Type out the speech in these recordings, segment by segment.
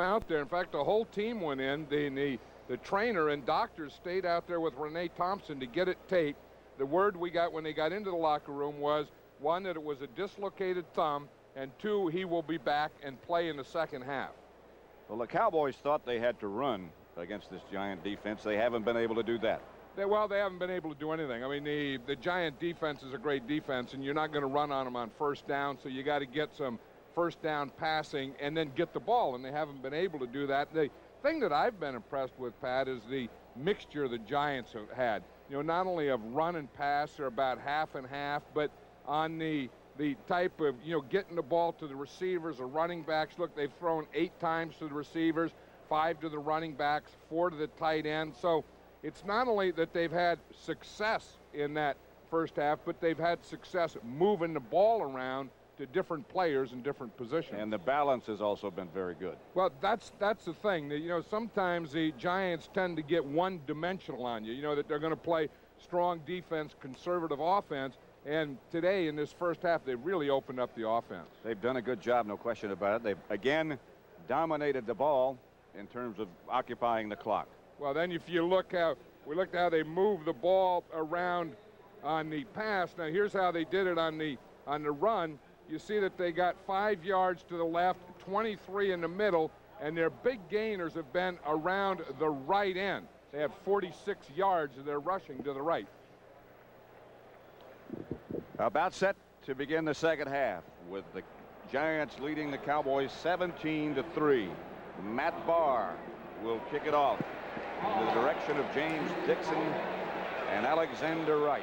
out there. In fact, the whole team went in. The trainer and doctors stayed out there with Renee Thompson to get it taped. The word we got when they got into the locker room was, one, that it was a dislocated thumb, and two, he will be back and play in the second half. Well, the Cowboys thought they had to run against this Giant defense. They haven't been able to do that. They haven't been able to do anything. I mean, the Giant defense is a great defense, and you're not going to run on them on first down, so you got to get some first down passing and then get the ball, and they haven't been able to do that. The thing that I've been impressed with, Pat, is the mixture the Giants have had. You know, not only of run and pass, they're about half and half, but on the type of, you know, getting the ball to the receivers or running backs. Look, they've thrown 8 times to the receivers, 5 to the running backs, 4 to the tight end. So it's not only that they've had success in that first half, but they've had success moving the ball around to different players in different positions. And the balance has also been very good. Well, that's the thing. You know, sometimes the Giants tend to get one-dimensional on you. You know, that they're going to play strong defense, conservative offense. And today, in this first half, they really opened up the offense. They've done a good job, no question about it. They've, again, dominated the ball in terms of occupying the clock. Well, then if you look how they moved the ball around on the pass. Now, here's how they did it on the run. You see that they got 5 yards to the left, 23 in the middle, and their big gainers have been around the right end. They have 46 yards of their rushing to the right. About set to begin the second half with the Giants leading the Cowboys 17-3. Matt Bahr will kick it off in the direction of James Dixon and Alexander Wright.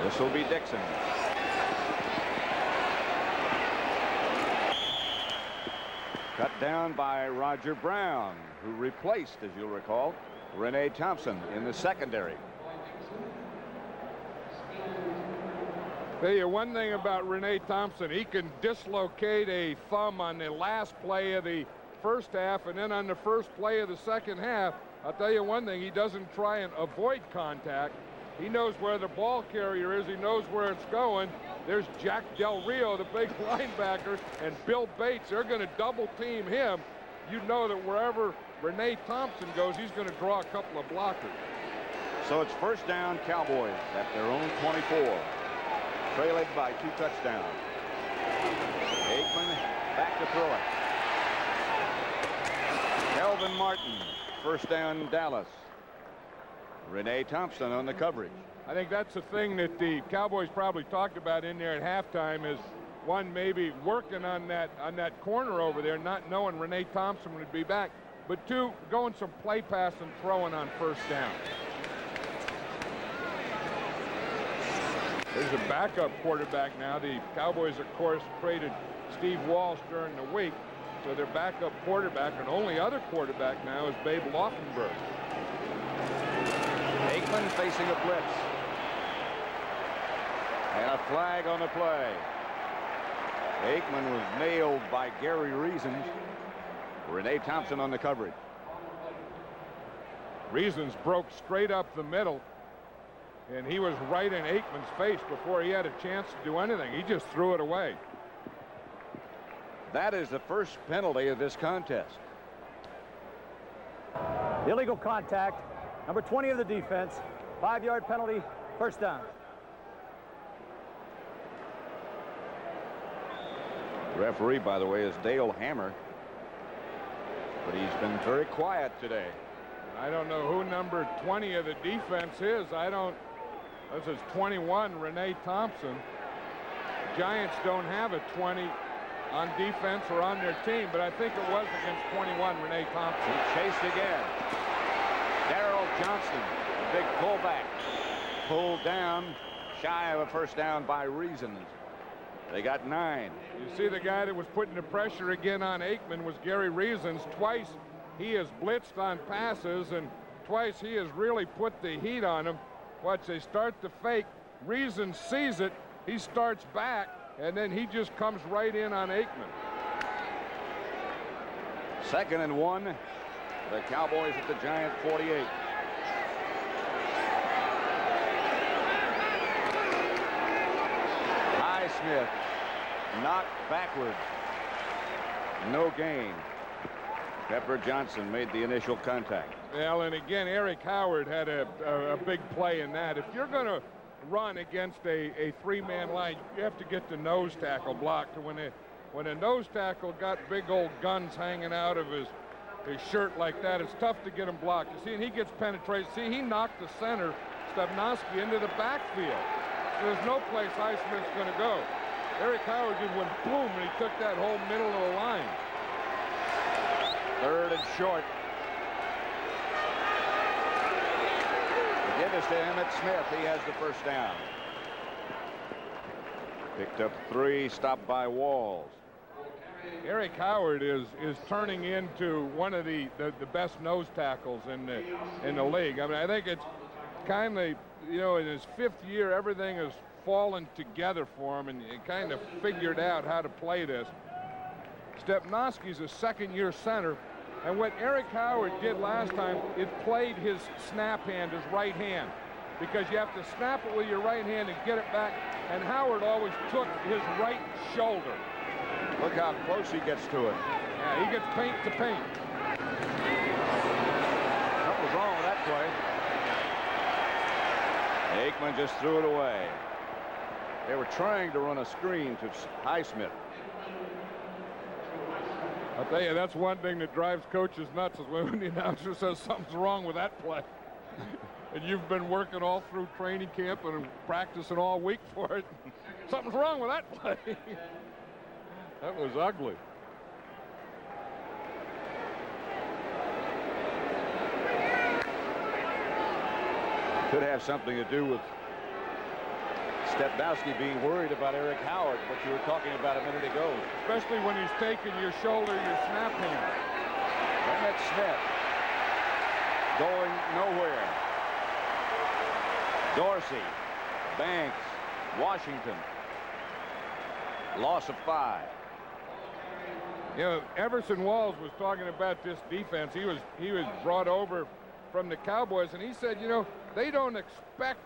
This will be Dixon. Cut down by Roger Brown, who replaced, as you'll recall, Renee Thompson in the secondary. Tell you one thing about Renee Thompson, he can dislocate a thumb on the last play of the first half, and then on the first play of the second half, I'll tell you one thing, he doesn't try and avoid contact. He knows where the ball carrier is. He knows where it's going. There's Jack Del Rio, the big linebacker, and Bill Bates. They're going to double team him. You know that wherever Renee Thompson goes, he's going to draw a couple of blockers. So it's first down Cowboys at their own 24. Trailing by 2 touchdowns. Aikman back to throw it. Kelvin Martin, first down Dallas. Renee Thompson on the coverage. I think that's the thing that the Cowboys probably talked about in there at halftime is, one, maybe working on that corner over there, not knowing Renee Thompson would be back, but two, going some play pass and throwing on first down. There's a backup quarterback now. The Cowboys, of course, traded Steve Walsh during the week, so their backup quarterback and only other quarterback now is Babe Laufenberg. Aikman facing a blitz. And a flag on the play. Aikman was nailed by Gary Reasons. Renee Thompson on the coverage. Reasons broke straight up the middle, and he was right in Aikman's face before he had a chance to do anything. He just threw it away. That is the first penalty of this contest. Illegal contact. Number 20 of the defense. 5-yard penalty. First down. Referee, by the way, is Dale Hammer. But he's been very quiet today. I don't know who number 20 of the defense is. This is 21, Renee Thompson. Giants don't have a 20 on defense or on their team, but I think it was against 21, Renee Thompson. He chased again. Darrell Johnson, the big fullback, pulled down, shy of a first down by Reasons. They got 9. You see the guy that was putting the pressure again on Aikman was Gary Reasons. Twice he has blitzed on passes, and twice he has really put the heat on him. Watch, they start the fake. Reasons sees it. He starts back, and then he just comes right in on Aikman. 2nd and 1. The Cowboys at the Giant 48. Smith knocked backwards. No gain. Pepper Johnson made the initial contact. Well, and again, Eric Howard had a big play in that. If you're going to run against a three-man line, you have to get the nose tackle blocked. When a nose tackle got big old guns hanging out of his shirt like that, it's tough to get him blocked. You see, and he gets penetrated. See, he knocked the center, Stepnoski, into the backfield. So there's no place Highsmith's going to go. Eric Howard just went boom, and he took that whole middle of the line. Third and short. The give is to Emmitt Smith. He has the first down. Picked up 3, stopped by Walls. Eric Howard is turning into one of the best nose tackles in the league. I mean, I think it's kind of, you know, in his 5th year, everything has fallen together for him, and he kind of figured out how to play this. Stepnoski's a second-year center, and what Eric Howard did last time, it played his snap hand, his right hand, because you have to snap it with your right hand and get it back, and Howard always took his right shoulder. Look how close he gets to it. Yeah, he gets paint to paint. Something was wrong with that play. Aikman just threw it away. They were trying to run a screen to Highsmith. I'll tell you, that's one thing that drives coaches nuts is when the announcer says something's wrong with that play. And you've been working all through training camp and practicing all week for it. Something's wrong with that play. That was ugly. Could have something to do with Stepnoski being worried about Eric Howard, what you were talking about a minute ago. Especially when he's taking your shoulder, your snap hand. Emmitt Smith going nowhere. Dorsey, Banks, Washington. Loss of 5. You know, Everson Walls was talking about this defense. He was brought over from the Cowboys, and he said, you know, they don't expect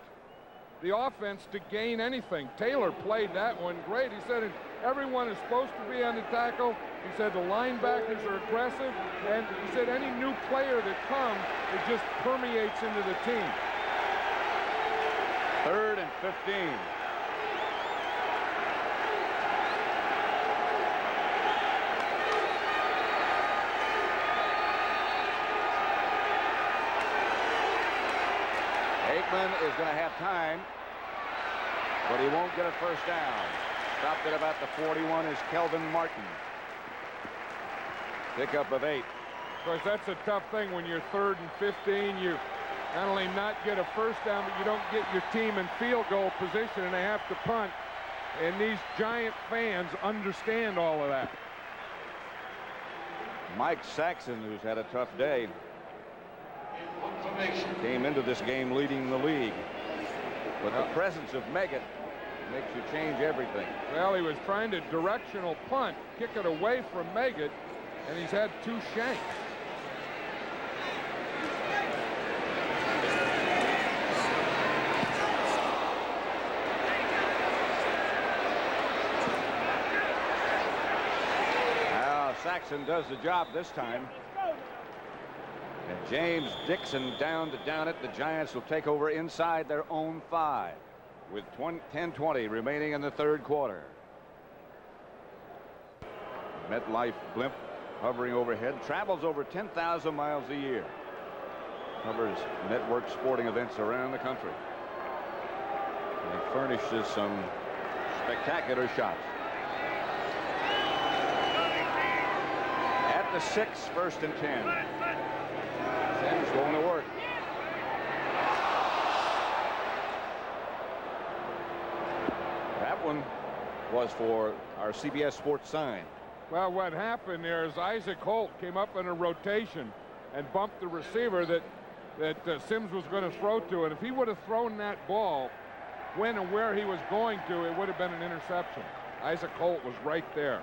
the offense to gain anything. Taylor played that one great. He said everyone is supposed to be on the tackle. He said the linebackers are aggressive, and he said any new player that comes, it just permeates into the team. 3rd and 15. Aikman is going to have time, but he won't get a first down. Stopped at about the 41 is Kelvin Martin. Pickup of 8. Of course, that's a tough thing when you're 3rd and 15. You not only not get a first down, but you don't get your team in field goal position, and they have to punt. And these Giant fans understand all of that. Mike Saxon, who's had a tough day, came into this game leading the league. But the presence of Meggett makes you change everything. Well, he was trying to directional punt, kick it away from Meggett, and he's had 2 shanks. Now Saxon does the job this time. And James Dixon down to down it. The Giants will take over inside their own 5 with 10:20 remaining in the 3rd quarter. MetLife blimp hovering overhead, travels over 10,000 miles a year. Covers network sporting events around the country. And it furnishes some spectacular shots. At the 6, 1st and 10. Sims going to work. That one was for our CBS Sports sign. Well, what happened there is Isaac Holt came up in a rotation and bumped the receiver that Sims was going to throw to. And if he would have thrown that ball when and where he was going to, it would have been an interception. Isaac Holt was right there.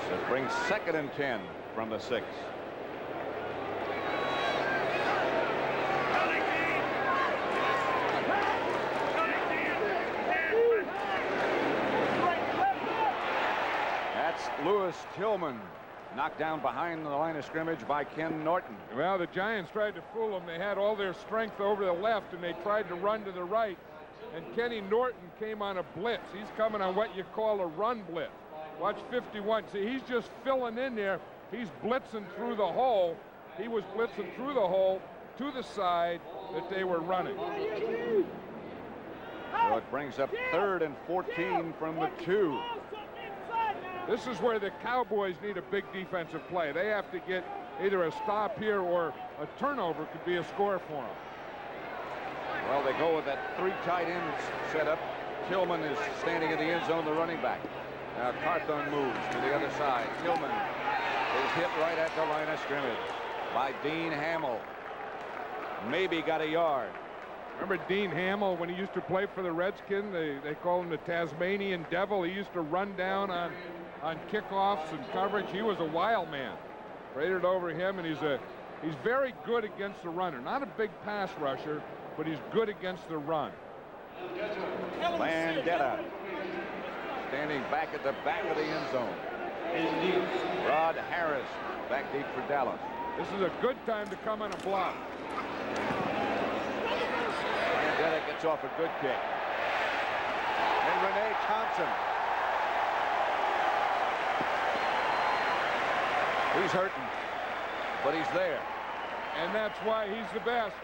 So it brings 2nd and 10 from the 6. Dallas. Tillman knocked down behind the line of scrimmage by Ken Norton. Well, the Giants tried to fool them. They had all their strength over the left, and they tried to run to the right. And Kenny Norton came on a blitz. He's coming on what you call a run blitz. Watch 51. See, he's just filling in there. He's blitzing through the hole. He was blitzing through the hole to the side that they were running. So it brings up 3rd and 14 from the 2. This is where the Cowboys need a big defensive play. They have to get either a stop here or a turnover could be a score for them. Well, they go with that 3 tight ends setup. Tillman is standing in the end zone, the running back. Now Carthon moves to the other side. Tillman is hit right at the line of scrimmage by Dean Hamill. Maybe got a yard. Remember Dean Hamill when he used to play for the Redskins? They call him the Tasmanian Devil. He used to run down on kickoffs and coverage. He was a wild man. Rated over him, and he's very good against the runner. Not a big pass rusher, but he's good against the run. Landetta standing back at the back of the end zone. Rod Harris back deep for Dallas. This is a good time to come on a block. Landetta gets off a good kick. And Renee Thompson. He's hurting, but he's there. And that's why he's the best.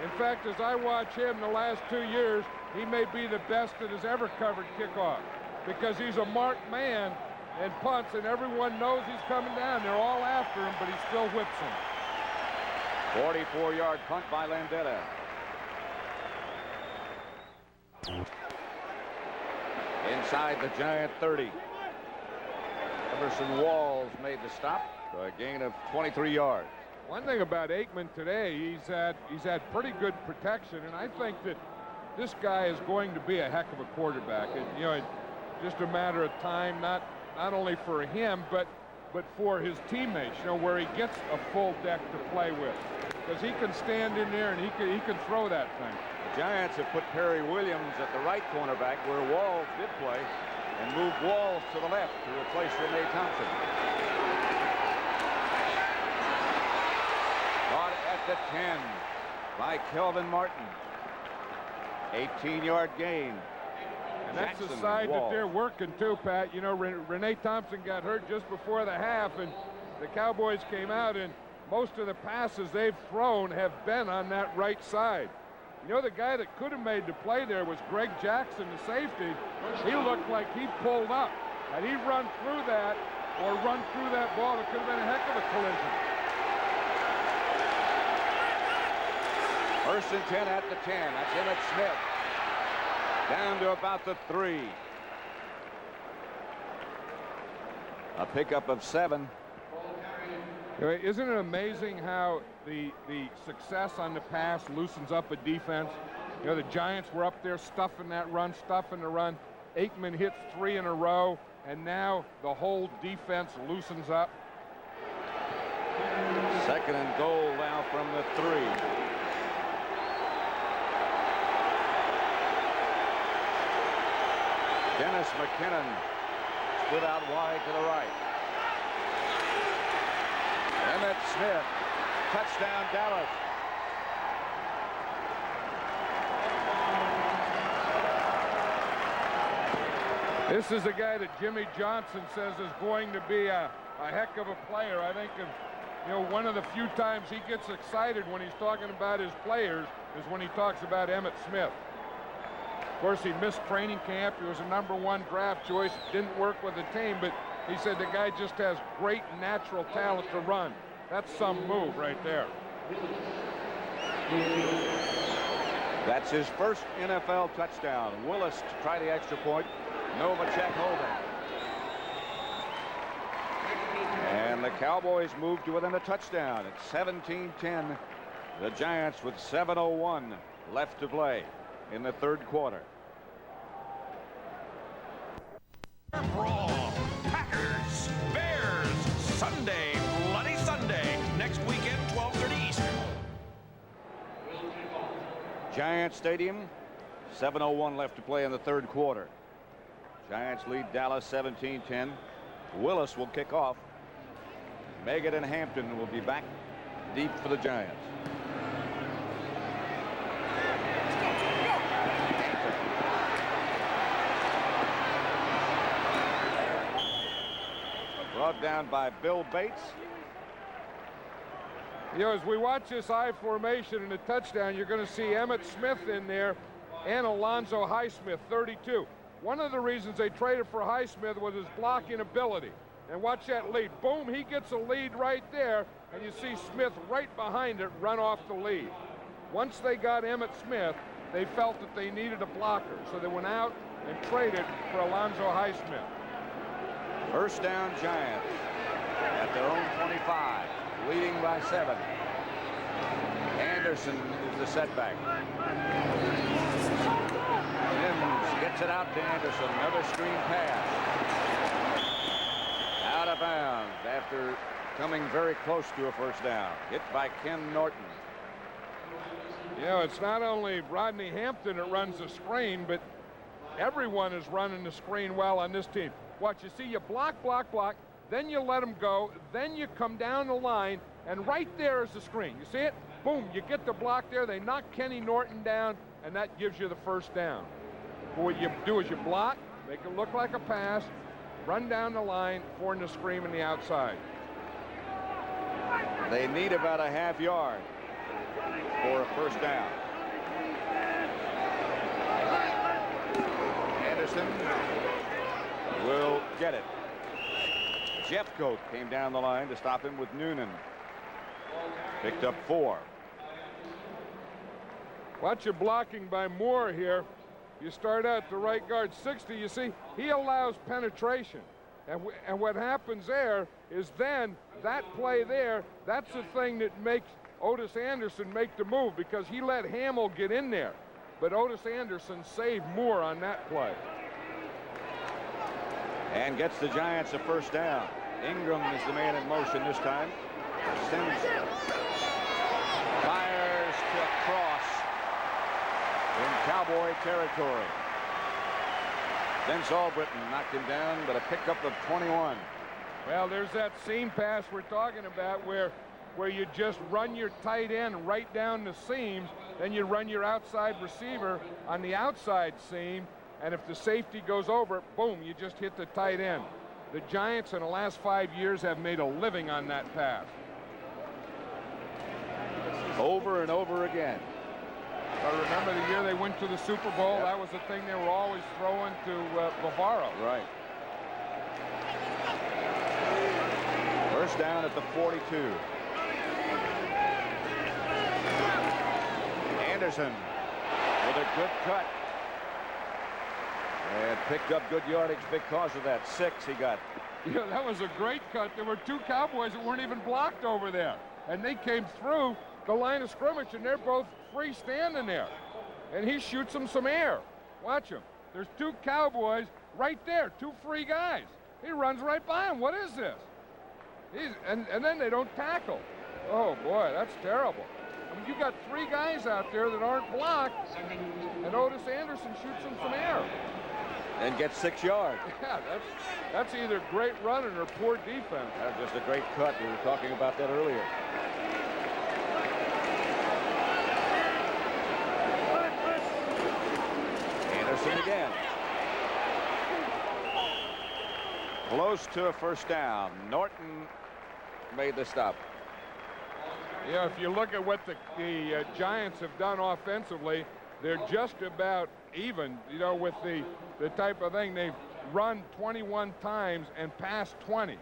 In fact, as I watch him the last 2 years, he may be the best that has ever covered kickoff because he's a marked man and punts, and everyone knows he's coming down. They're all after him, but he still whips him. 44-yard punt by Landetta. Inside the Giant 30. Emerson Walls made the stop. A gain of 23 yards. One thing about Aikman today, he's had pretty good protection, and I think that this guy is going to be a heck of a quarterback. And you know, it's just a matter of time, not only for him, but for his teammates. You know, where he gets a full deck to play with, because he can stand in there and he can throw that thing. The Giants have put Perry Williams at the right cornerback where Walls did play, and moved Walls to the left to replace Renee Thompson. Caught at the 10 by Kelvin Martin. 18-yard gain. And that's the side that they're working too, Pat. You know, Renee Thompson got hurt just before the half, and the Cowboys came out, and most of the passes they've thrown have been on that right side. You know, the guy that could have made the play there was Greg Jackson, the safety. He looked like he pulled up. Had he run through that or run through that ball, it could have been a heck of a collision. 1st and 10 at the 10. That's Emmitt Smith. Down to about the 3. A pickup of 7. Isn't it amazing how the success on the pass loosens up a defense? You know, the Giants were up there stuffing that run, stuffing the run. Aikman hits 3 in a row, and now the whole defense loosens up. 2nd and goal now from the 3. Dennis McKinnon split out wide to the right. Emmitt Smith, touchdown Dallas. This is a guy that Jimmy Johnson says is going to be a heck of a player. I think one of the few times he gets excited when he's talking about his players is when he talks about Emmitt Smith. Of course, he missed training camp. He was a #1 draft choice. Didn't work with the team, but he said the guy just has great natural talent to run. That's some move right there. That's his first NFL touchdown. Willis to try the extra point. Novacek holding. And the Cowboys move to within a touchdown. It's 17-10. The Giants with 7:01 left to play in the 3rd quarter. Brawl. Packers, Bears, Sunday, Bloody Sunday. Next weekend, 12:30 Eastern. Giants Stadium, 7:01 left to play in the 3rd quarter. Giants lead Dallas 17-10. Willis will kick off. Meggett and Hampton will be back deep for the Giants. Brought down by Bill Bates. You know, as we watch this I formation in the touchdown, you're going to see Emmitt Smith in there and Alonzo Highsmith, 32. One of the reasons they traded for Highsmith was his blocking ability. And watch that lead. Boom, he gets a lead right there, and you see Smith right behind it run off the lead. Once they got Emmitt Smith, they felt that they needed a blocker, so they went out and traded for Alonzo Highsmith. First down, Giants at their own 25, leading by 7. Anderson is the setback. Sims gets it out to Anderson. Another screen pass. Out of bounds after coming very close to a first down. Hit by Ken Norton. You know, it's not only Rodney Hampton that runs the screen, but everyone is running the screen well on this team. Watch, you see, you block, then you let them go, then you come down the line, and right there is the screen. You see it? Boom, you get the block there. They knock Kenny Norton down, and that gives you the first down. But what you do is you block, make it look like a pass, run down the line, form the screen on the outside. They need about a half yard for a first down. Anderson will get it. Jeffcoat came down the line to stop him with Noonan. Picked up 4. Watch your blocking by Moore here. You start out the right guard 60. You see, he allows penetration. And what happens there is then that play there, that's the thing that makes Otis Anderson make the move, because he let Hamill get in there. But Otis Anderson saved Moore on that play. And gets the Giants a first down. Ingram is the man in motion this time. Sims fires to cross in Cowboy territory. Vince Albritton knocked him down, but a pickup of 21. Well, there's that seam pass we're talking about where you just run your tight end right down the seams, then you run your outside receiver on the outside seam, and if the safety goes over, boom, you just hit the tight end. The Giants in the last 5 years have made a living on that pass. Over and over again. But remember the year they went to the Super Bowl? Yep. That was the thing they were always throwing to Bavaro. Right. First down at the 42. Anderson with a good cut. And picked up good yardage because of that. 6 he got. Yeah, that was a great cut. There were 2 Cowboys that weren't even blocked over there. And they came through the line of scrimmage, and they're both free standing there. And he shoots them some air. Watch him. There's 2 Cowboys right there, 2 free guys. He runs right by him. What is this? And then they don't tackle. Oh, boy, that's terrible. I mean, you got 3 guys out there that aren't blocked, and Otis Anderson shoots them some air. And gets 6 yards. Yeah, that's either great running or poor defense. That was just a great cut. We were talking about that earlier. Anderson again. Close to a first down. Norton made the stop. Yeah, if you look at what the Giants have done offensively, they're just about even, you know, with the type of thing. They've run 21 times and passed 20.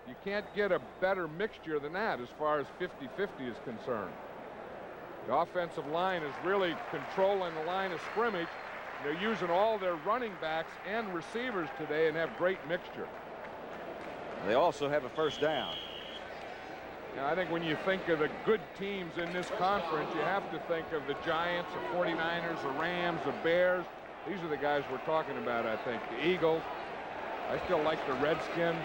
You can't get a better mixture than that as far as 50-50 is concerned. The offensive line is really controlling the line of scrimmage. They're using all their running backs and receivers today and have great mixture. They also have a first down. Now, I think when you think of the good teams in this conference, you have to think of the Giants, the 49ers, the Rams, the Bears. These are the guys we're talking about, I think. The Eagles. I still like the Redskins.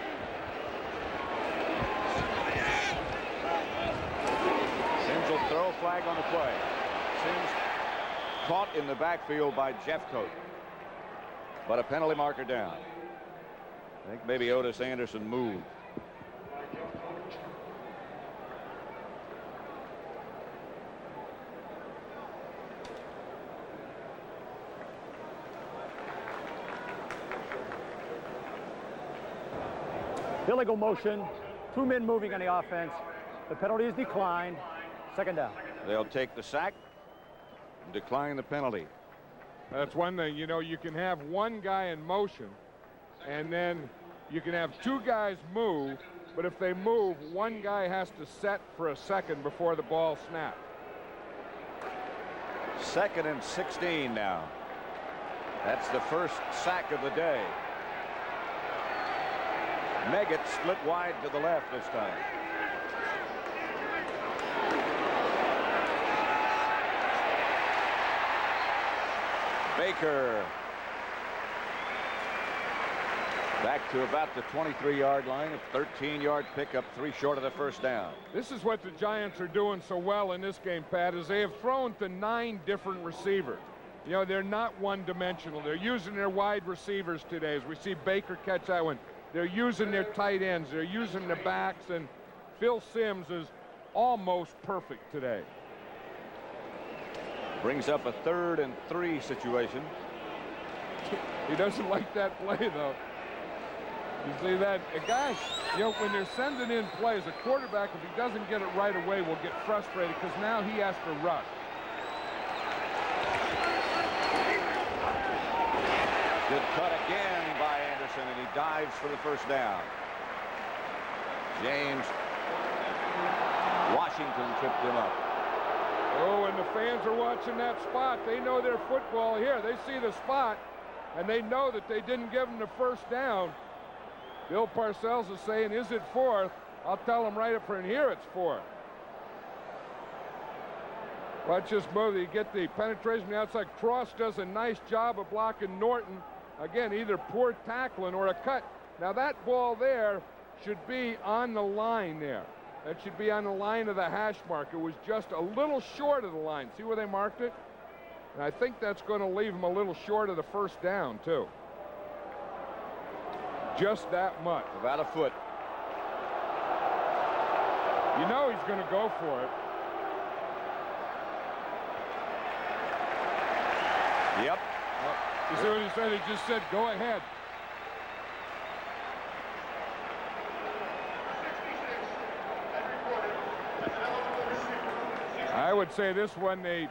Sims will throw a flag on the play. Sims caught in the backfield by Jeffcoat. But a penalty marker down. I think maybe Otis Anderson moved. Illegal motion. 2 men moving on the offense. The penalty is declined. Second down. They'll take the sack and decline the penalty. That's one thing. You know, you can have one guy in motion, and then you can have 2 guys move, but if they move, one guy has to set for a second before the ball snaps. 2nd and 16 now. That's the first sack of the day. Meggett split wide to the left this time. Baker back to about the 23-yard line. A 13-yard pickup, 3 short of the first down. This is what the Giants are doing so well in this game, Pat, is they have thrown to 9 different receivers. You know, they're not one-dimensional. They're using their wide receivers today, as we see Baker catch that one. They're using their tight ends. They're using the backs, and Phil Simms is almost perfect today. Brings up a 3rd and 3 situation. He doesn't like that play, though. You see that? A guy, you know, when they're sending in plays, a quarterback, if he doesn't get it right away, will get frustrated because now he has to rush. Good cut again by Anderson, and he dives for the first down. James Washington tripped him up. Oh, and the fans are watching that spot. They know their football here. They see the spot, and they know that they didn't give them the first down. Bill Parcells is saying, is it 4th? I'll tell them right up in here it's 4th. Watch this move. You get the penetration on the outside. Cross does a nice job of blocking Norton. Again, either poor tackling or a cut. Now that ball there should be on the line there. That should be on the line of the hash mark. It was just a little short of the line. See where they marked it? And I think that's going to leave him a little short of the first down, too. Just that much. About a foot. You know he's going to go for it. Yep. You see what he said? He just said, go ahead. I would say this one, they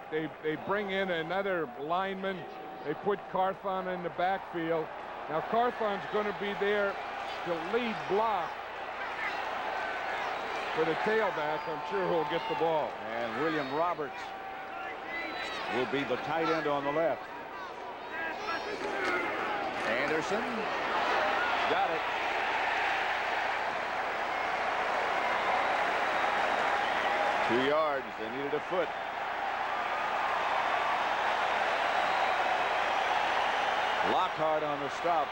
bring in another lineman. They put Carthon in the backfield. Now Carthon's going to be there to lead block for the tailback. I'm sure he'll get the ball. And William Roberts will be the tight end on the left. Anderson got it. Two yards. They needed a foot. Lockhart on the stop.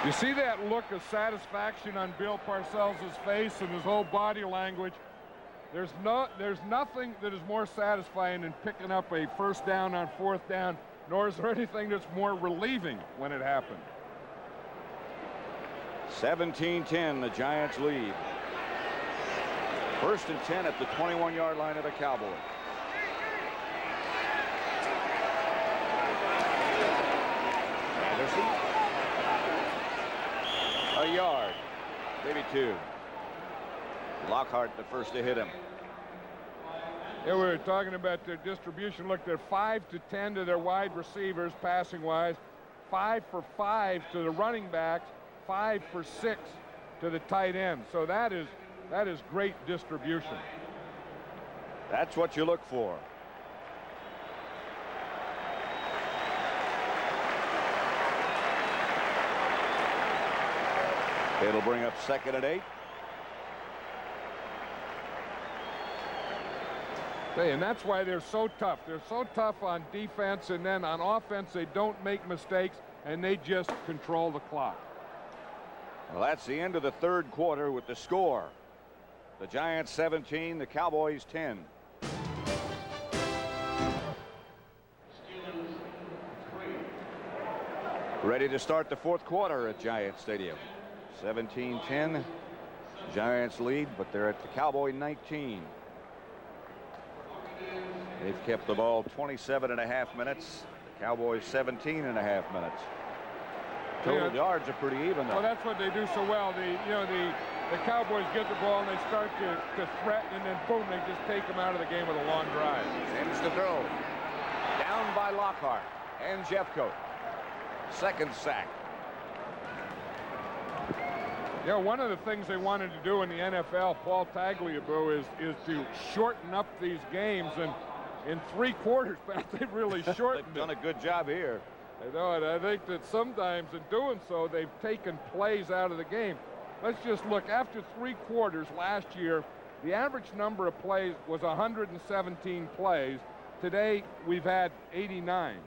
You see that look of satisfaction on Bill Parcells' face and his whole body language. There's nothing that is more satisfying than picking up a first down on 4th down, nor is there anything that's more relieving when it happens. 17-10, the Giants lead. 1st and 10 at the 21-yard line of the Cowboys. Anderson. A yard, maybe 2. Lockhart the first to hit him. Yeah, we were talking about their distribution. Look, they're 5 to 10 to their wide receivers passing wise, 5 for 5 to the running backs, 5 for 6 to the tight end. So that is great distribution. That's what you look for. It'll bring up 2nd and 8. And that's why they're so tough. They're so tough on defense, and then on offense they don't make mistakes and they just control the clock. Well, that's the end of the 3rd quarter with the score. The Giants 17, the Cowboys 10. Ready to start the fourth quarter at Giants Stadium. 17-10. Giants lead, but they're at the Cowboy 19. They've kept the ball 27.5 minutes. The Cowboys 17.5 minutes. Total yards are pretty even, though. Well, that's what they do so well. The Cowboys get the ball and they start to threaten, and then boom, they just take them out of the game with a long drive. Sends the throw. Down by Lockhart and Jeffcoat. Second sack. One of the things they wanted to do in the NFL, Paul Tagliabue, is to shorten up these games, and in 3 quarters, Pat, they've really shortened They've done a good job here. I know, and I think that sometimes in doing so, they've taken plays out of the game. Let's just look. After 3 quarters last year, the average number of plays was 117 plays. Today, we've had 89.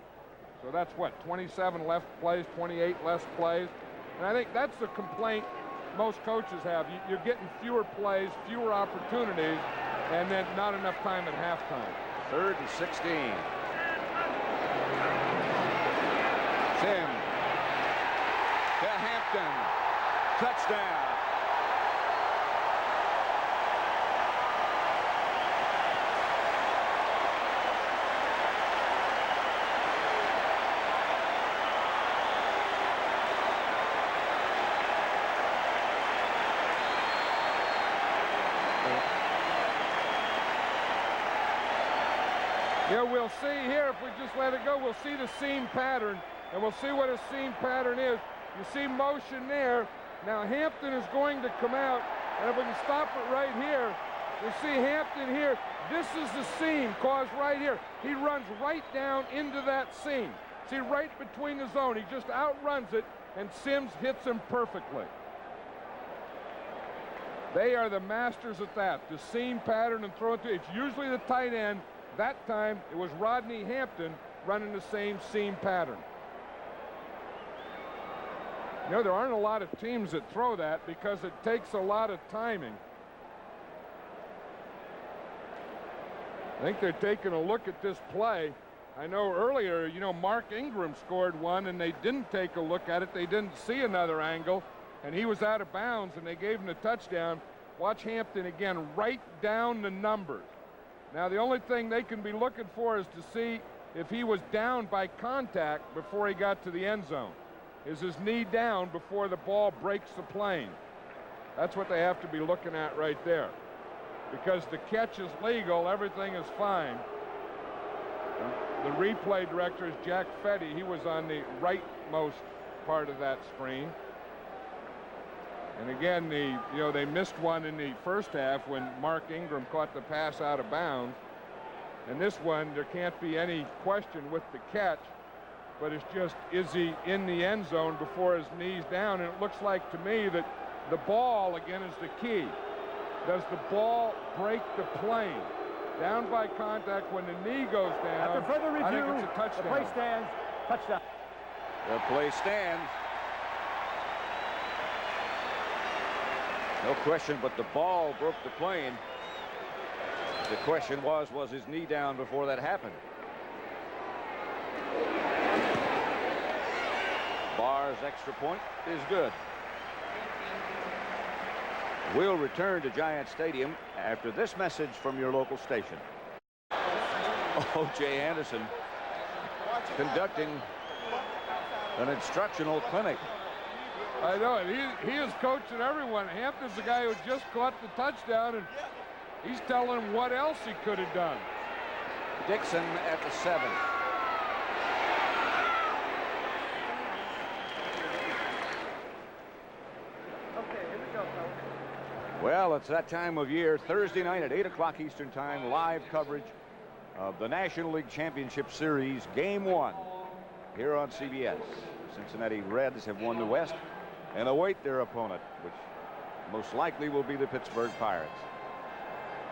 So that's what, 27 less plays, 28 less plays. And I think that's the complaint most coaches have. You're getting fewer plays, fewer opportunities, and then not enough time at halftime. 3rd and 16. Tim to Hampton. Touchdown. We'll see here, if we just let it go, we'll see the seam pattern, and we'll see what a seam pattern is. You see motion there. Now Hampton is going to come out, and if we can stop it right here, you see Hampton here. This is the seam caused right here. He runs right down into that seam. See, right between the zone. He just outruns it, and Sims hits him perfectly. They are the masters at that. The seam pattern and throw it to. It's usually the tight end. That time, it was Rodney Hampton running the same seam pattern. There aren't a lot of teams that throw that because it takes a lot of timing. I think they're taking a look at this play. I know earlier, Mark Ingram scored one, and they didn't take a look at it. They didn't see another angle, and he was out of bounds, and they gave him the touchdown. Watch Hampton again, right down the numbers. Now, the only thing they can be looking for is to see if he was down by contact before he got to the end zone. Is his knee down before the ball breaks the plane? That's what they have to be looking at right there. Because the catch is legal, everything is fine. The replay director is Jack Fetty. He was on the rightmost part of that screen. And again, they missed one in the first half when Mark Ingram caught the pass out of bounds. And this one, there can't be any question with the catch, but it's just, is he in the end zone before his knee's down? And it looks like to me that the ball, again, is the key. Does the ball break the plane? Down by contact when the knee goes down. After further review, I think it's a touchdown. The play stands. Touchdown. The play stands. No question, but the ball broke the plane. The question was his knee down before that happened? Bahr's extra point is good. We'll return to Giants Stadium after this message from your local station. O.J. Anderson conducting an instructional clinic. I know it. He is coaching everyone. Hampton's the guy who just caught the touchdown, and he's telling him what else he could have done. Dixon at the 7. Okay, here we go, fellas. Well, it's that time of year, Thursday night at 8 o'clock Eastern Time, live coverage of the National League Championship Series, Game 1, here on CBS. Cincinnati Reds have won the West and await their opponent, which most likely will be the Pittsburgh Pirates.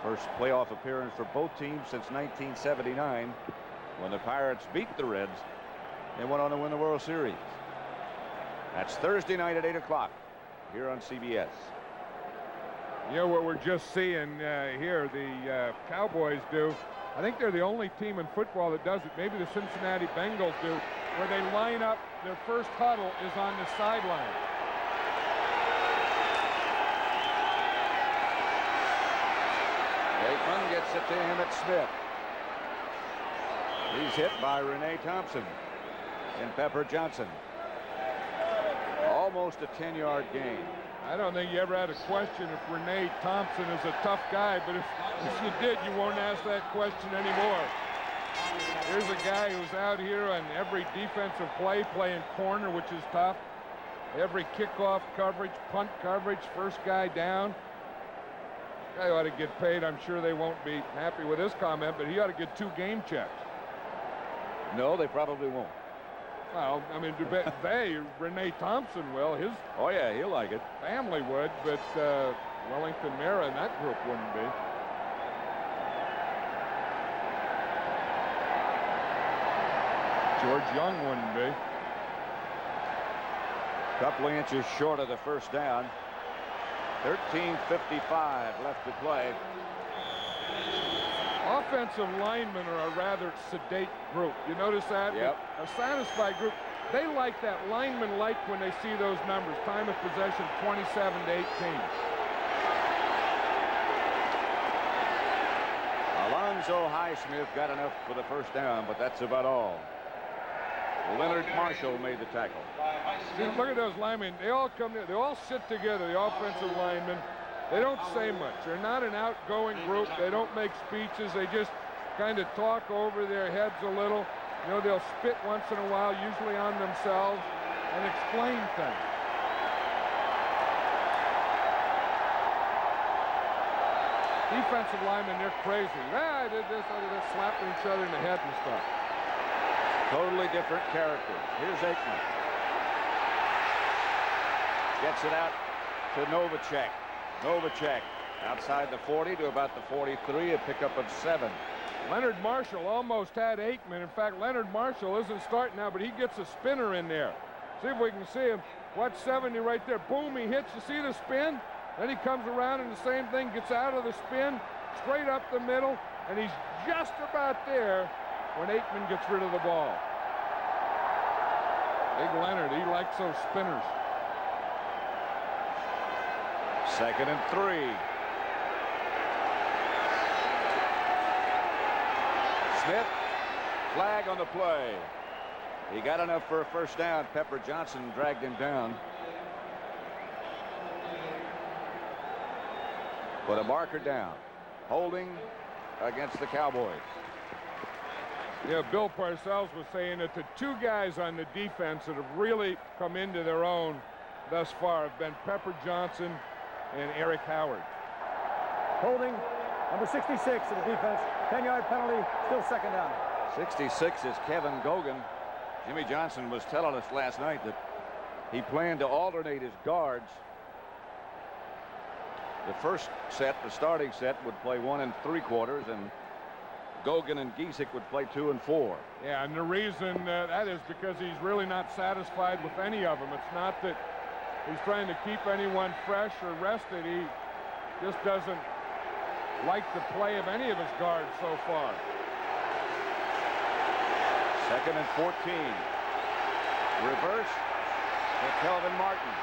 First playoff appearance for both teams since 1979, when the Pirates beat the Reds and went on to win the World Series. That's Thursday night at 8 o'clock here on CBS. What we're just seeing here, the Cowboys do, I think they're the only team in football that does it. Maybe the Cincinnati Bengals do, where they line up, their first huddle is on the sideline. Aikman gets it to Emmitt Smith. He's hit by Renee Thompson and Pepper Johnson. Almost a 10-yard gain. I don't think you ever had a question if Renee Thompson is a tough guy, but if you did, you won't ask that question anymore. Here's a guy who's out here on every defensive play, playing corner, which is tough. Every kickoff coverage, punt coverage, first guy down. Guy ought to get paid. I'm sure they won't be happy with this comment, but he ought to get 2 game checks. No, they probably won't. Well, I mean, Renee Thompson will. His Oh, yeah, he'll like it. family would, but Wellington Mara and that group wouldn't be. George Young wouldn't be. Couple of inches short of the first down. 13:55 left to play. Offensive linemen are a rather sedate group. You notice that? Yep. A satisfied group. They like that. Linemen like when they see those numbers. Time of possession 27-18. Alonzo Highsmith got enough for the first down, but that's about all. Leonard Marshall made the tackle. See, look at those linemen. They all come there. They all sit together, the offensive linemen. They don't say much. They're not an outgoing group. They don't make speeches. They just kind of talk over their heads a little. You know, they'll spit once in a while, usually on themselves, and explain things. Defensive linemen, they're crazy. I did this, I did this, slapping each other in the head and stuff. Totally different characters. Here's Aikman. Gets it out to Novacek. Novacek outside the 40 to about the 43, a pickup of 7. Leonard Marshall almost had Aikman. In fact, Leonard Marshall isn't starting now, but he gets a spinner in there. See if we can see him. Watch 70 right there. Boom, he hits. You see the spin? Then he comes around and the same thing, gets out of the spin, straight up the middle, and he's just about there when Aikman gets rid of the ball. Big Leonard, he likes those spinners. 2nd and 3. Smith, flag on the play. He got enough for a first down. Pepper Johnson dragged him down. Put a marker down. Holding against the Cowboys. Yeah, Bill Parcells was saying that the 2 guys on the defense that have really come into their own thus far have been Pepper Johnson and Eric Howard. Holding, number 66 of the defense. 10-yard penalty, still 2nd down. 66 is Kevin Gogan. Jimmy Johnson was telling us last night that he planned to alternate his guards. The first set, the starting set, would play 1 3/4, and Gogan and Giesick would play 2 and 4. Yeah, and the reason that is because he's really not satisfied with any of them. It's not that he's trying to keep anyone fresh or rested. He just doesn't like the play of any of his guards so far. 2nd and 14. Reverse to Kelvin Martin.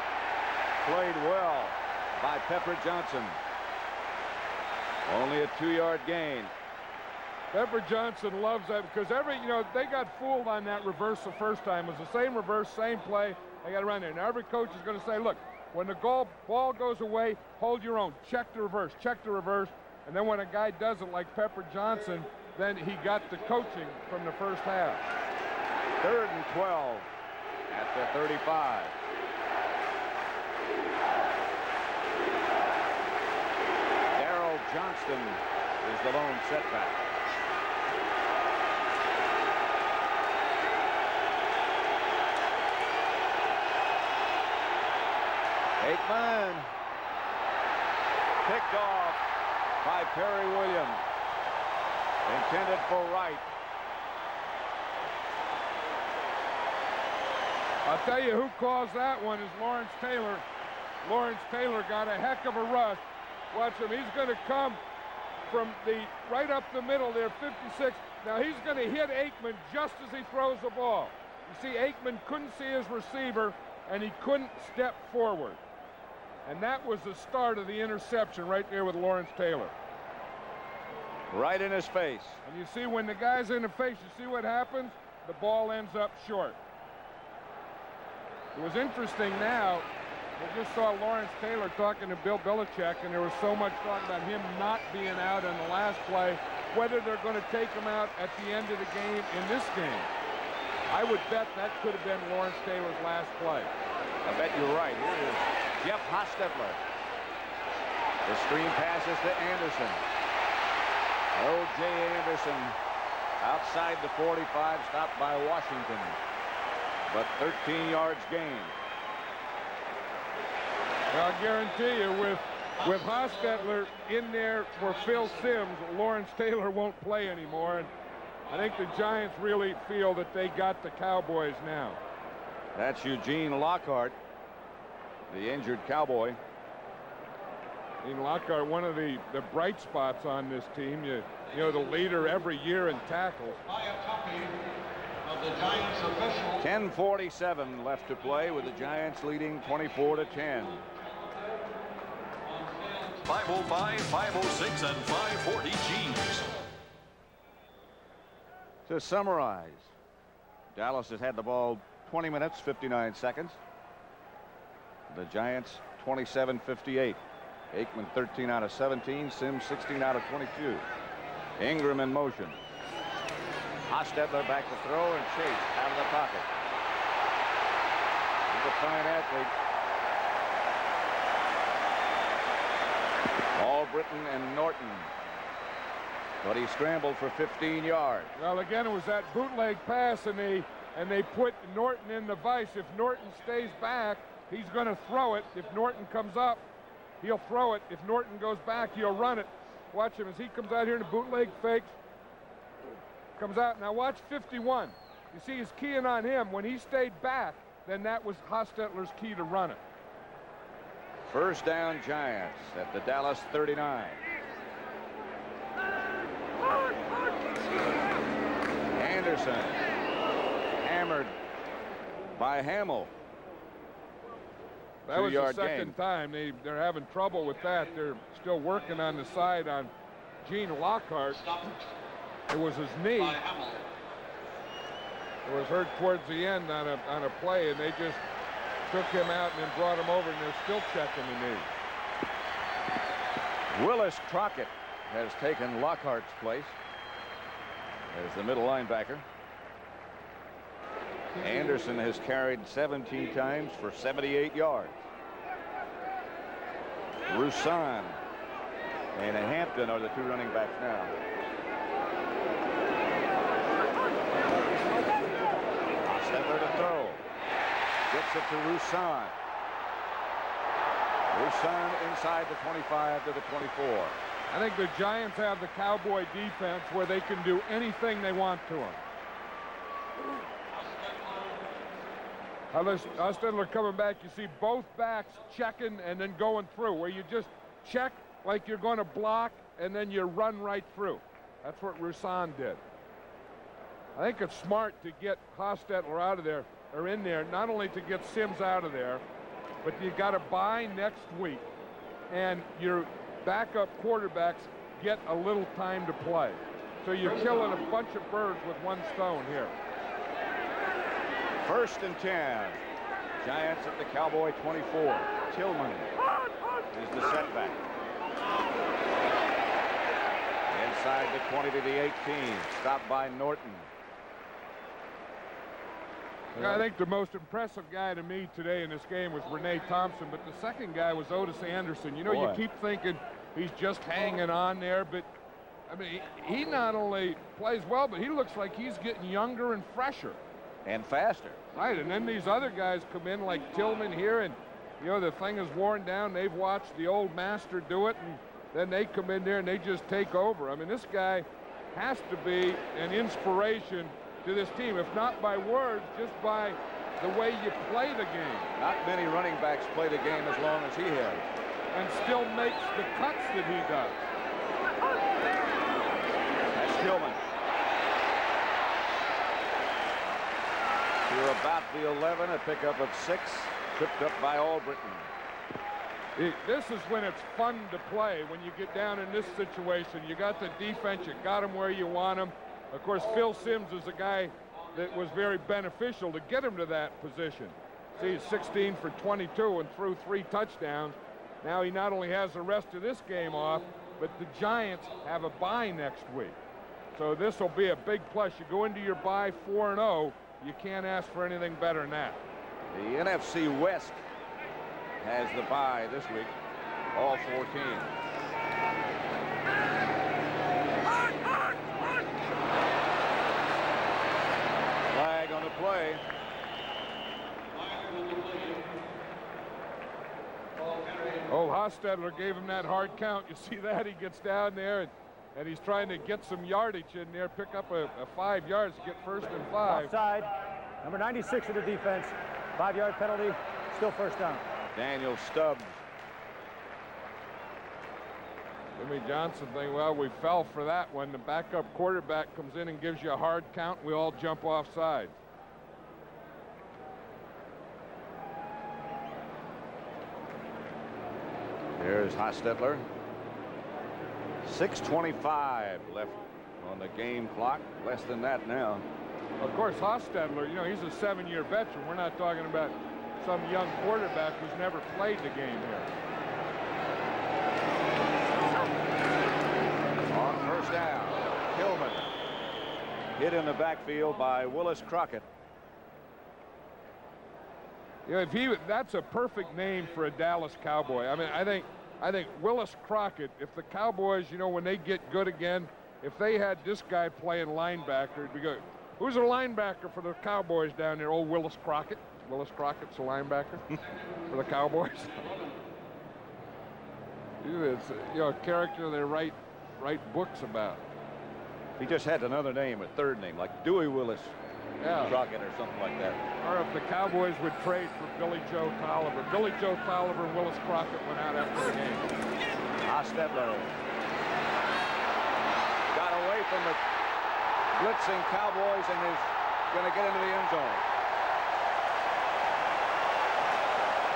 Played well by Pepper Johnson. Only a 2-yard gain. Pepper Johnson loves that because they got fooled on that reverse the first time. It was the same reverse, same play. They got to run there. And every coach is going to say, look, when the ball goes away, hold your own. Check the reverse, check the reverse. And then when a guy does it like Pepper Johnson, then he got the coaching from the first half. 3rd and 12 at the 35. Darrell Johnston is the lone setback. Aikman picked off by Perry Williams. Intended for Wright. I'll tell you who caused that one is Lawrence Taylor. Lawrence Taylor got a heck of a rush. Watch him. He's going to come from the right up the middle there, 56. Now he's going to hit Aikman just as he throws the ball. You see, Aikman couldn't see his receiver, and he couldn't step forward. And that was the start of the interception right there with Lawrence Taylor. Right in his face. And you see when the guy's in the face, you see what happens? The ball ends up short. It was interesting now. We just saw Lawrence Taylor talking to Bill Belichick, and there was so much talk about him not being out in the last play, whether they're going to take him out at the end of the game in this game. I would bet that could have been Lawrence Taylor's last play. I bet you're right. Here is Jeff Hostetler. The screen passes to Anderson. O.J. Anderson outside the 45, stopped by Washington, but 13 yards gained. Well, I guarantee you, with Hostetler in there for Phil Simms, Lawrence Taylor won't play anymore. And I think the Giants really feel that they got the Cowboys now. That's Eugene Lockhart, the injured Cowboy. Eugene Lockhart, one of the bright spots on this team. You know, the leader every year in tackles. 10:47 left to play, with the Giants leading 24-10. 505, 506, and 540 G's. To summarize, Dallas has had the ball 20 minutes, 59 seconds. The Giants 27-58. Aikman 13 out of 17, Simms 16 out of 22. Ingram in motion. Hostetler back to throw, and Chase out of the pocket. He's a fine athlete. Albritton and Norton. But he scrambled for 15 yards. Well, again, it was that bootleg pass, and they put Norton in the vise. If Norton stays back, he's going to throw it. If Norton comes up, he'll throw it. If Norton goes back, he'll run it. Watch him as he comes out here in the bootleg fakes. Comes out. Now watch 51. You see he's keying on him. When he stayed back, then that was Hostetler's key to run it. First down, Giants at the Dallas 39. Anderson hammered by Hamill. That was the 2-yard second gain. time. They're having trouble with that. They're still working on the side on Gene Lockhart. It was his knee. It was hurt towards the end on a play, and they just took him out and then brought him over, and they're still checking the knee. Willis Crockett has taken Lockhart's place as the middle linebacker. Anderson has carried 17 times for 78 yards. Roussan and Hampton are the two running backs now. Hostetler to throw. Gets it to Roussan. Roussan inside the 25 to the 24. I think the Giants have the Cowboy defense where they can do anything they want to them. Hostetler coming back, you see both backs checking and then going through, where you just check like you're going to block and then you run right through. That's what Roussan did. I think it's smart to get Hostetler out of there, or in there, not only to get Simms out of there, but you got to bye next week, and your backup quarterbacks get a little time to play. So you're killing a bunch of birds with one stone here. First and 10. Giants at the Cowboy 24. Tillman is the setback. Inside the 20 to the 18. Stopped by Norton. I think the most impressive guy to me today in this game was Renee Thompson, but the second guy was Otis Anderson. You know, you keep thinking he's just hanging on there, but I mean, he not only plays well, but he looks like he's getting younger and fresher. And faster. Right, and then these other guys come in like Tillman here, and you know, the thing is worn down. They've watched the old master do it, and then they come in there and they just take over. I mean, this guy has to be an inspiration to this team, if not by words, just by the way you play the game. Not many running backs play the game as long as he has. And still makes the cuts that he does. to about the 11, a pickup of 6, tripped up by Albritton. This is when it's fun to play, when you get down in this situation. You got the defense, you got them where you want them. Of course, Phil Simms is a guy that was very beneficial to get him to that position. See, he's 16 for 22 and threw 3 touchdowns. Now he not only has the rest of this game off, but the Giants have a bye next week. So this will be a big plus. You go into your bye 4-0, you can't ask for anything better than that. The NFC West has the bye this week, all 4 teams. Flag on the play. Oh, Hostetler gave him that hard count. You see that? He gets down there and he's trying to get some yardage in there, pick up a 5 yards to get 1st and 5. Offside. Number 96 of the defense. 5-yard penalty. Still 1st down. Daniel Stubbs. Jimmy Johnson thinking, well, we fell for that one. The backup quarterback comes in and gives you a hard count. We all jump offside. There's Hostetler. 6:25 left on the game clock. Less than that now. Of course, Hostetler, you know, he's a 7-year veteran. We're not talking about some young quarterback who's never played the game here. On 1st down, Hillman hit in the backfield by Willis Crockett. You know, that's a perfect name for a Dallas Cowboy. I mean, I think Willis Crockett, if the Cowboys, you know, when they get good again, if they had this guy playing linebacker, it'd be good. Who's a linebacker for the Cowboys down there? Old Willis Crockett. Willis Crockett's a linebacker for the Cowboys. It's, you know, a character they write books about. He just had another name, a 3rd name, like Dewey Willis Crockett or something like that. Or if the Cowboys would trade for Billy Joe Tolliver. Billy Joe Tolliver and Willis Crockett went out after the game. Hostetler got away from the blitzing Cowboys and is going to get into the end zone.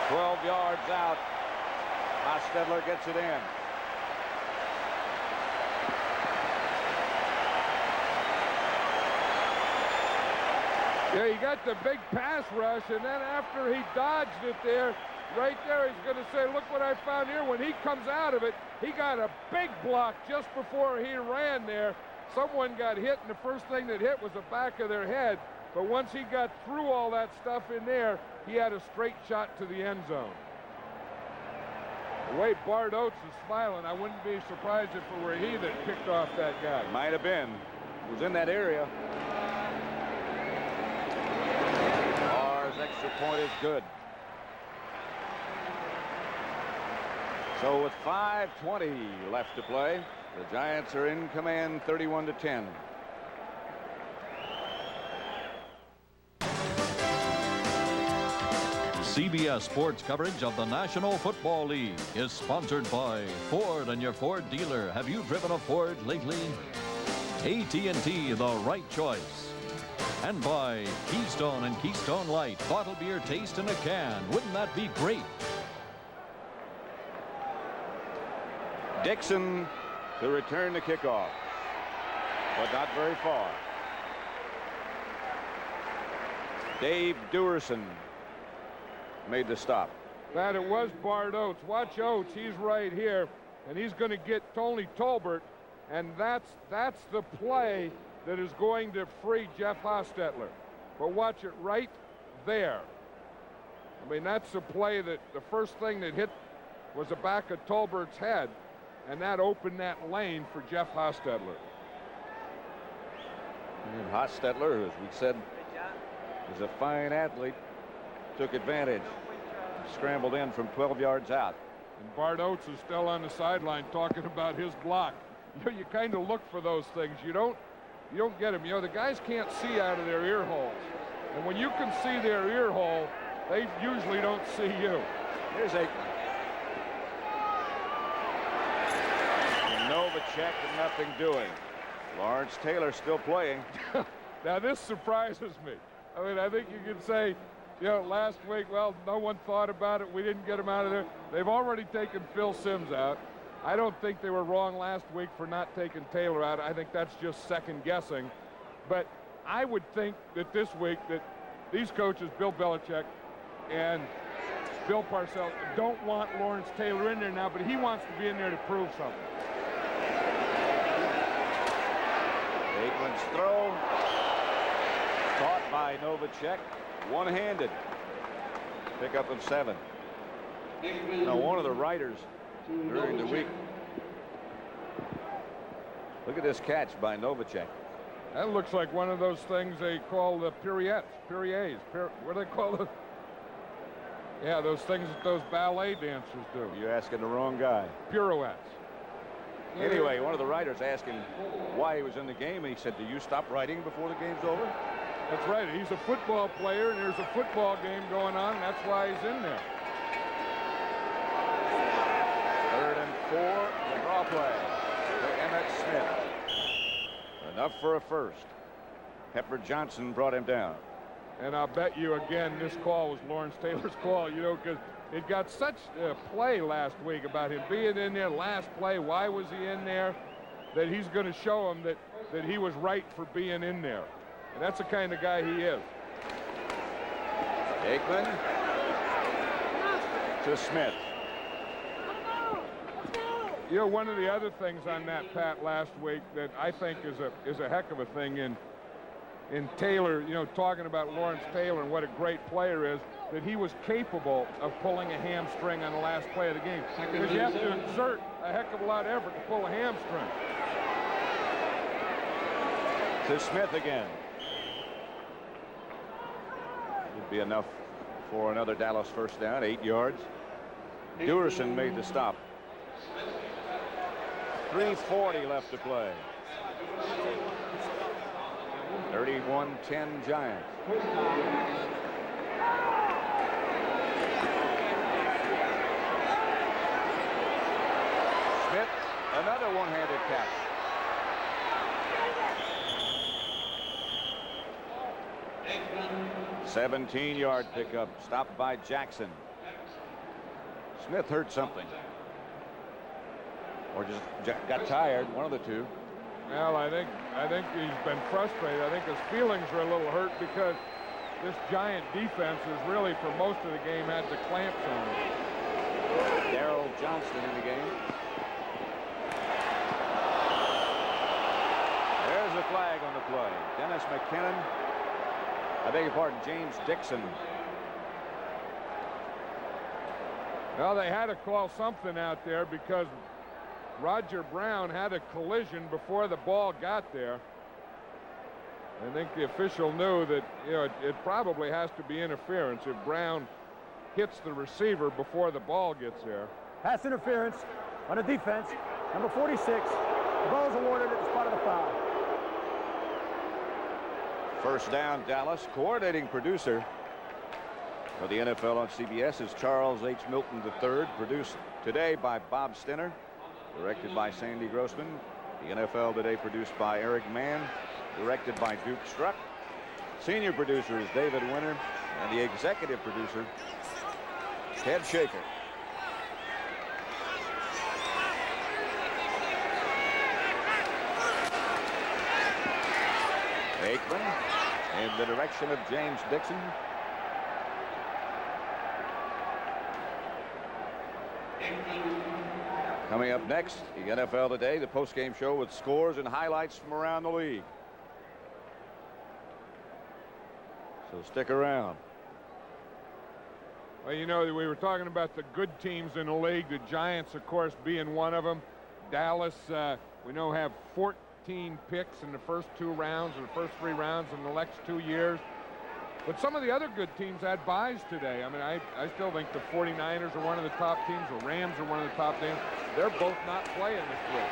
12 yards out. Hostetler gets it in. Yeah, he got the big pass rush, and then after he dodged it there, right there, he's going to say, look what I found here. When he comes out of it, he got a big block just before he ran there. Someone got hit, and the first thing that hit was the back of their head. But once he got through all that stuff in there, he had a straight shot to the end zone. The way Bart Oates is smiling, I wouldn't be surprised if it were he that picked off that guy. Might have been. He was in that area. Bahr's extra point is good. So with 5:20 left to play, the Giants are in command 31-10. CBS Sports coverage of the National Football League is sponsored by Ford and your Ford dealer. Have you driven a Ford lately? AT&T, the right choice. And by Keystone and Keystone Light, bottled beer taste in a can. Wouldn't that be great? Dixon to return the kickoff, but not very far. Dave Duerson made the stop. That it was Bart Oates. Watch Oates. He's right here, and he's going to get Tony Tolbert, and that's the play that is going to free Jeff Hostetler. But watch it right there. I mean, that's the play that the first thing that hit was the back of Tolbert's head, and that opened that lane for Jeff Hostetler. And Hostetler, as we said, is a fine athlete, took advantage, scrambled in from 12 yards out. And Bart Oates is still on the sideline talking about his block. You kind of look for those things. You don't get them. You know, the guys can't see out of their ear holes. And when you can see their ear hole, they usually don't see you. Here's Aikman. Novacek and nothing doing. Lawrence Taylor still playing. Now this surprises me. I mean, I think you could say, you know, last week, well, no one thought about it. We didn't get him out of there. They've already taken Phil Simms out. I don't think they were wrong last week for not taking Taylor out. I think that's just second guessing. But I would think that this week that these coaches, Bill Belichick and Bill Parcells, don't want Lawrence Taylor in there now, but he wants to be in there to prove something. Aikman's throw. Caught by Novacek. One-handed. Pickup of 7. Now, one of the writers during the week. Look at this catch by Novacek. That looks like one of those things they call the pirouettes. What do they call it? Yeah, those things that those ballet dancers do. You're asking the wrong guy. Pirouettes. Anyway, one of the writers asked him why he was in the game, and he said, do you stop writing before the game's over? That's right. He's a football player, and there's a football game going on, and that's why he's in there. 3rd and 4, the draw play to Emmitt Smith. Enough for a first. Pepper Johnson brought him down. And I'll bet you again this call was Lawrence Taylor's call, you know, because it got such play last week about him being in there last play. Why was he in there? That he's going to show him that he was right for being in there. And that's the kind of guy he is. Aikman to Smith. You know, one of the other things on that, Pat, last week that I think is a heck of a thing in Taylor, you know, talking about Lawrence Taylor and what a great player is, that he was capable of pulling a hamstring on the last play of the game. Because you have to exert a heck of a lot of effort to pull a hamstring. To Smith again. Would be enough for another Dallas first down, 8 yards. Dewerson made the stop. 3:40 left to play. 31-10 Giants. Smith, another one-handed catch. Aikman. 17-yard pickup, stopped by Jackson. Smith heard something. Or just got tired, one of the two. Well, I think he's been frustrated. I think his feelings are a little hurt because this Giant defense has really, for most of the game, had the clamps on him. Darrell Johnston in the game. There's a flag on the play. Dennis McKinnon. I beg your pardon, James Dixon. Well, they had to call something out there because Roger Brown had a collision before the ball got there. I think the official knew that, you know, it probably has to be interference if Brown hits the receiver before the ball gets there. Pass interference on a defense, number 46. The ball is awarded at the spot of the foul. First down, Dallas. Coordinating producer for the NFL on CBS is Charles H. Milton III. Produced today by Bob Stenner. Directed by Sandy Grossman. The NFL Today produced by Eric Mann. Directed by Duke Struck. Senior producer is David Winter. And the executive producer, Ted Shaker. Aikman in the direction of James Dixon. Coming up next, the NFL Today, the postgame show with scores and highlights from around the league. So stick around. Well, you know, we were talking about the good teams in the league, the Giants, of course, being one of them. Dallas, we know, have 14 picks in the first 2 rounds or the first 3 rounds in the next 2 years. But some of the other good teams had buys today. I mean, I still think the 49ers are one of the top teams. The Rams are one of the top teams. They're both not playing this week.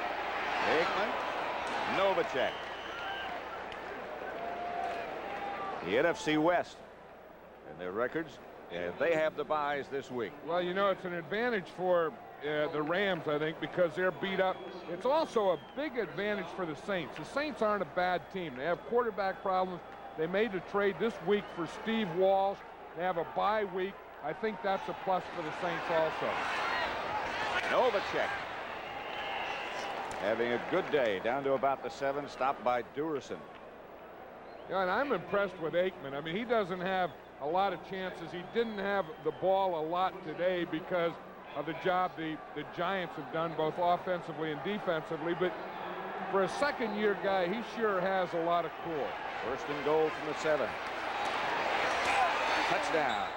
Aikman, Novacek. The NFC West and their records, they have the buys this week. Well, you know, it's an advantage for the Rams, I think, because they're beat up. It's also a big advantage for the Saints. The Saints aren't a bad team. They have quarterback problems. They made a trade this week for Steve Walsh. They have a bye week. I think that's a plus for the Saints also. Novacek having a good day, down to about the 7, stopped by Durison. Yeah, and I'm impressed with Aikman. I mean, he doesn't have a lot of chances. He didn't have the ball a lot today because of the job the Giants have done both offensively and defensively. But for a second-year guy, he sure has a lot of cool. First and goal from the 7. Touchdown.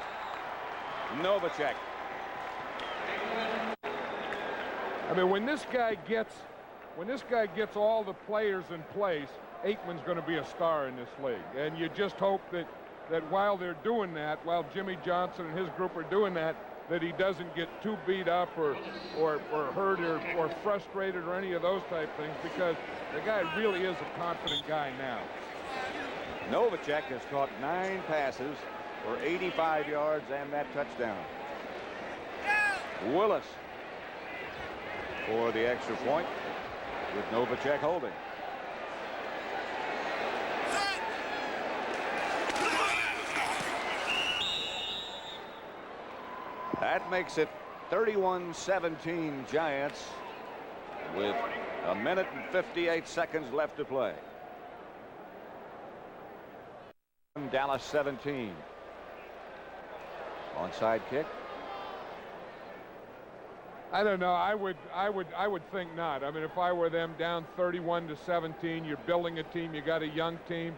Novacek. I mean, when this guy gets all the players in place, Aikman's going to be a star in this league. And you just hope that while they're doing that, while Jimmy Johnson and his group are doing that, that he doesn't get too beat up or hurt or frustrated or any of those type things, because the guy really is a confident guy now. Novacek has caught 9 passes for 85 yards and that touchdown. Willis for the extra point, with Novacek holding. That makes it 31-17 Giants with a minute and 58 seconds left to play. Dallas 17. Onside kick. I don't know. I would think not. I mean, if I were them down 31-17, you're building a team. You got a young team.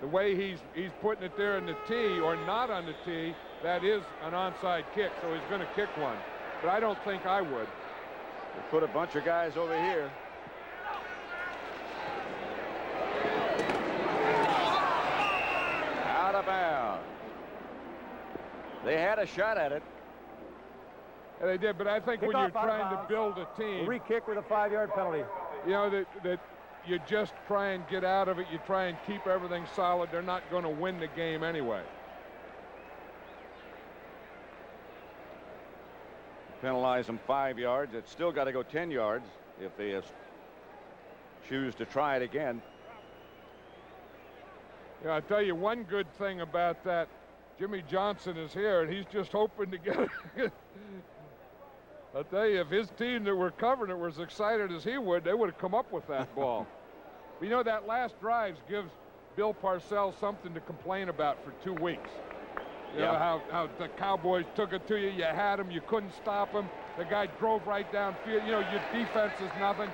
The way he's putting it there in the tee or not on the tee, that is an onside kick, so he's going to kick one. But I don't think I would. They put a bunch of guys over here. Out of bounds. They had a shot at it. Yeah, they did, but I think when you're trying to build a team, re-kick with a 5-yard penalty. You know that you just try and get out of it. You try and keep everything solid. They're not going to win the game anyway. Penalize them 5 yards. It's still got to go 10 yards if they choose to try it again. Yeah, I'll tell you one good thing about that. Jimmy Johnson is here, and he's just hoping to get it. I'll tell you, if his team that were covering it was excited as he would, they would have come up with that ball. But you know, that last drive gives Bill Parcells something to complain about for 2 weeks. You know, how the Cowboys took it to you. You had him. You couldn't stop him. The guy drove right downfield. You know, your defense is nothing.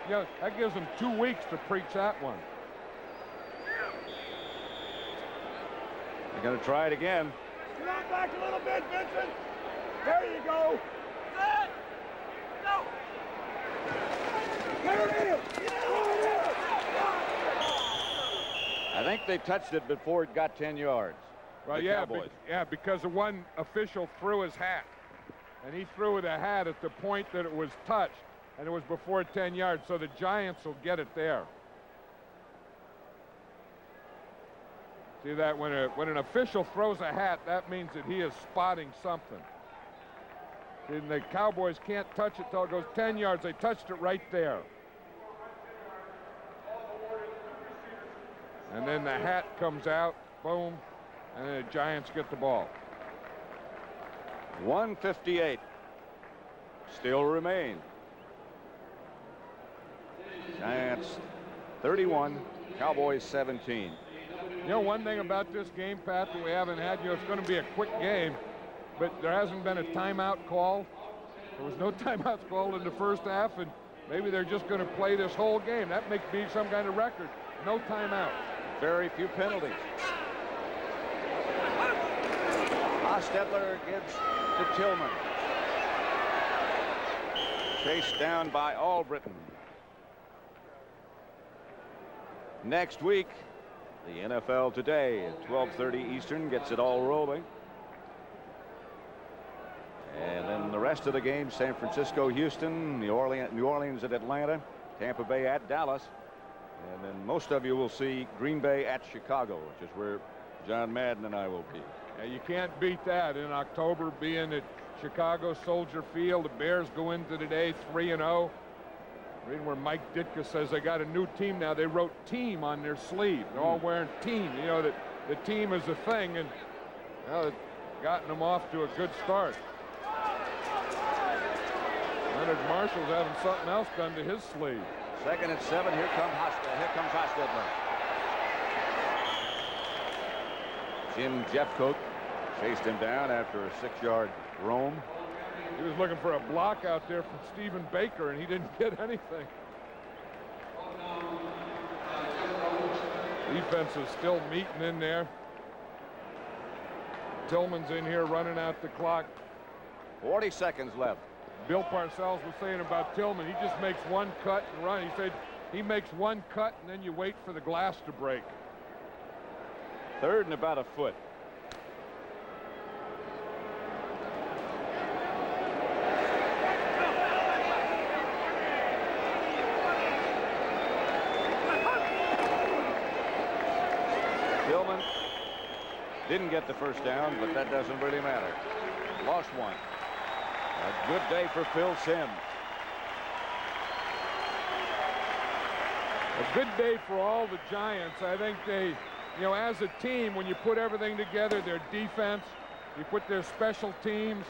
You know, that gives them 2 weeks to preach that one. They're going to try it again. Come on back a little bit, Vincent. There you go. No. There it is. I think they touched it before it got 10 yards. Right, yeah, because the one official threw his hat, and he threw the hat at the point that it was touched, and it was before 10 yards, so the Giants will get it there. See that when an official throws a hat, that means that he is spotting something. And the Cowboys can't touch it till it goes 10 yards. They touched it right there. And then the hat comes out, boom, and then the Giants get the ball. 1:58 still remain. Giants 31, Cowboys 17. You know, one thing about this game, Pat, that we haven't had, you know, it's going to be a quick game, but there hasn't been a timeout call. There was no timeouts called in the first half, and maybe they're just going to play this whole game. That may be some kind of record. No timeout. Very few penalties. Hostetler gives to Tillman. Chased down by Albritton. Next week, the NFL Today at 12:30 Eastern gets it all rolling. And then the rest of the game, San Francisco, Houston, New Orleans at Atlanta, Tampa Bay at Dallas. And then most of you will see Green Bay at Chicago, which is where John Madden and I will be. Yeah, you can't beat that in October, being at Chicago Soldier Field. The Bears go into today 3-0. Reading where Mike Ditka says they got a new team now. They wrote team on their sleeve. They're all wearing team. You know, that the team as a thing, and well, it's gotten them off to a good start. Leonard Marshall's having something else done to his sleeve. 2nd and 7. Here comes Hostetler. Jim Jeffcoat chased him down after a 6-yard roam. He was looking for a block out there from Stephen Baker, and he didn't get anything. Defense is still meeting in there. Tillman's in here running out the clock. 40 seconds left. Bill Parcells was saying about Tillman, he just makes one cut and run. He said he makes one cut and then you wait for the glass to break. 3rd and about a foot. Tillman didn't get the first down, but that doesn't really matter. Lost one. A good day for Phil Simms. A good day for all the Giants. I think they, you know, as a team, when you put everything together, their defense, you put their special teams,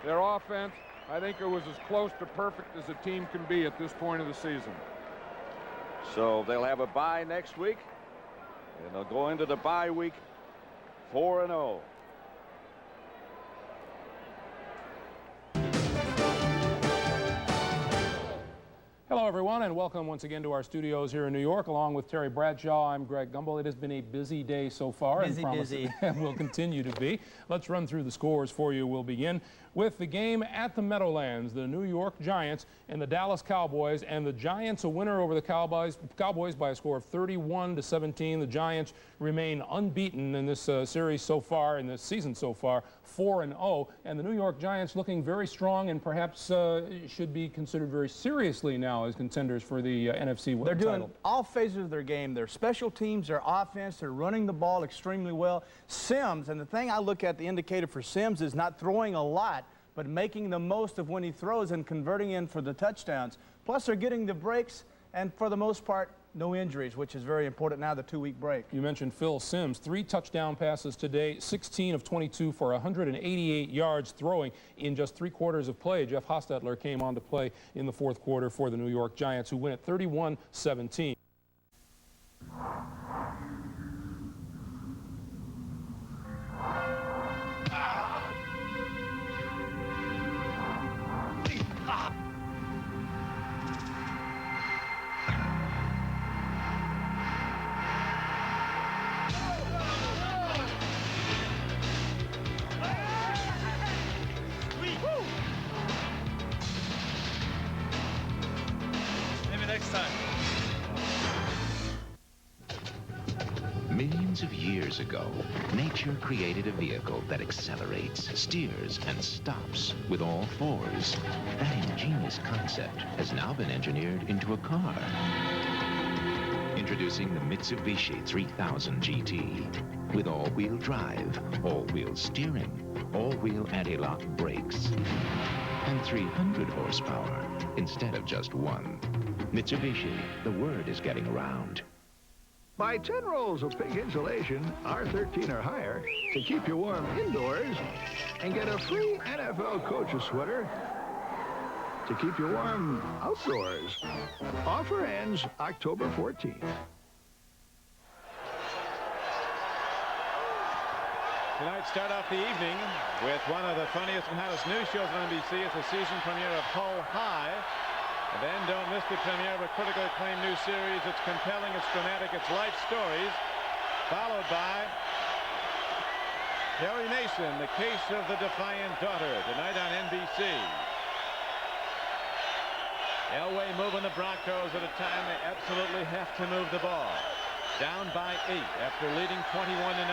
their offense, I think it was as close to perfect as a team can be at this point of the season. So they'll have a bye next week, and they'll go into the bye week 4-0. Hello, everyone, and welcome once again to our studios here in New York. Along with Terry Bradshaw, I'm Greg Gumbel. It has been a busy day so far. Busy. And will continue to be. Let's run through the scores for you. We'll begin with the game at the Meadowlands. The New York Giants and the Dallas Cowboys. And the Giants a winner over the Cowboys by a score of 31-17. The Giants remain unbeaten in this series so far, in this season so far, 4-0. And the New York Giants looking very strong and perhaps should be considered very seriously now as contenders for the NFC title. They're doing all phases of their game. Their special teams, their offense, they're running the ball extremely well. Simms, and the thing I look at, the indicator for Simms, is not throwing a lot, but making the most of when he throws and converting in for the touchdowns. Plus, they're getting the breaks, and for the most part, no injuries, which is very important now, the 2-week break. You mentioned Phil Simms, 3 touchdown passes today, 16 of 22 for 188 yards throwing in just 3 quarters of play. Jeff Hostetler came on to play in the 4th quarter for the New York Giants, who win at 31-17. Millions of years ago, nature created a vehicle that accelerates, steers, and stops with all 4s. That ingenious concept has now been engineered into a car. Introducing the Mitsubishi 3000 GT. With all-wheel drive, all-wheel steering, all-wheel anti-lock brakes, and 300 horsepower instead of just 1. Mitsubishi, the word is getting around. Buy 10 rolls of pig insulation, R13 or higher, to keep you warm indoors, and get a free NFL coach's sweater to keep you warm outdoors. Offer ends October 14th. Tonight, start off the evening with one of the funniest and hottest news shows on NBC. It's the season premiere of Hull High. And then don't miss the premiere of a critically acclaimed new series. It's compelling, it's dramatic, it's life stories. Followed by Perry Mason, the case of the defiant daughter, tonight on NBC. Elway moving the Broncos at a time they absolutely have to move the ball. Down by 8 after leading 21-9.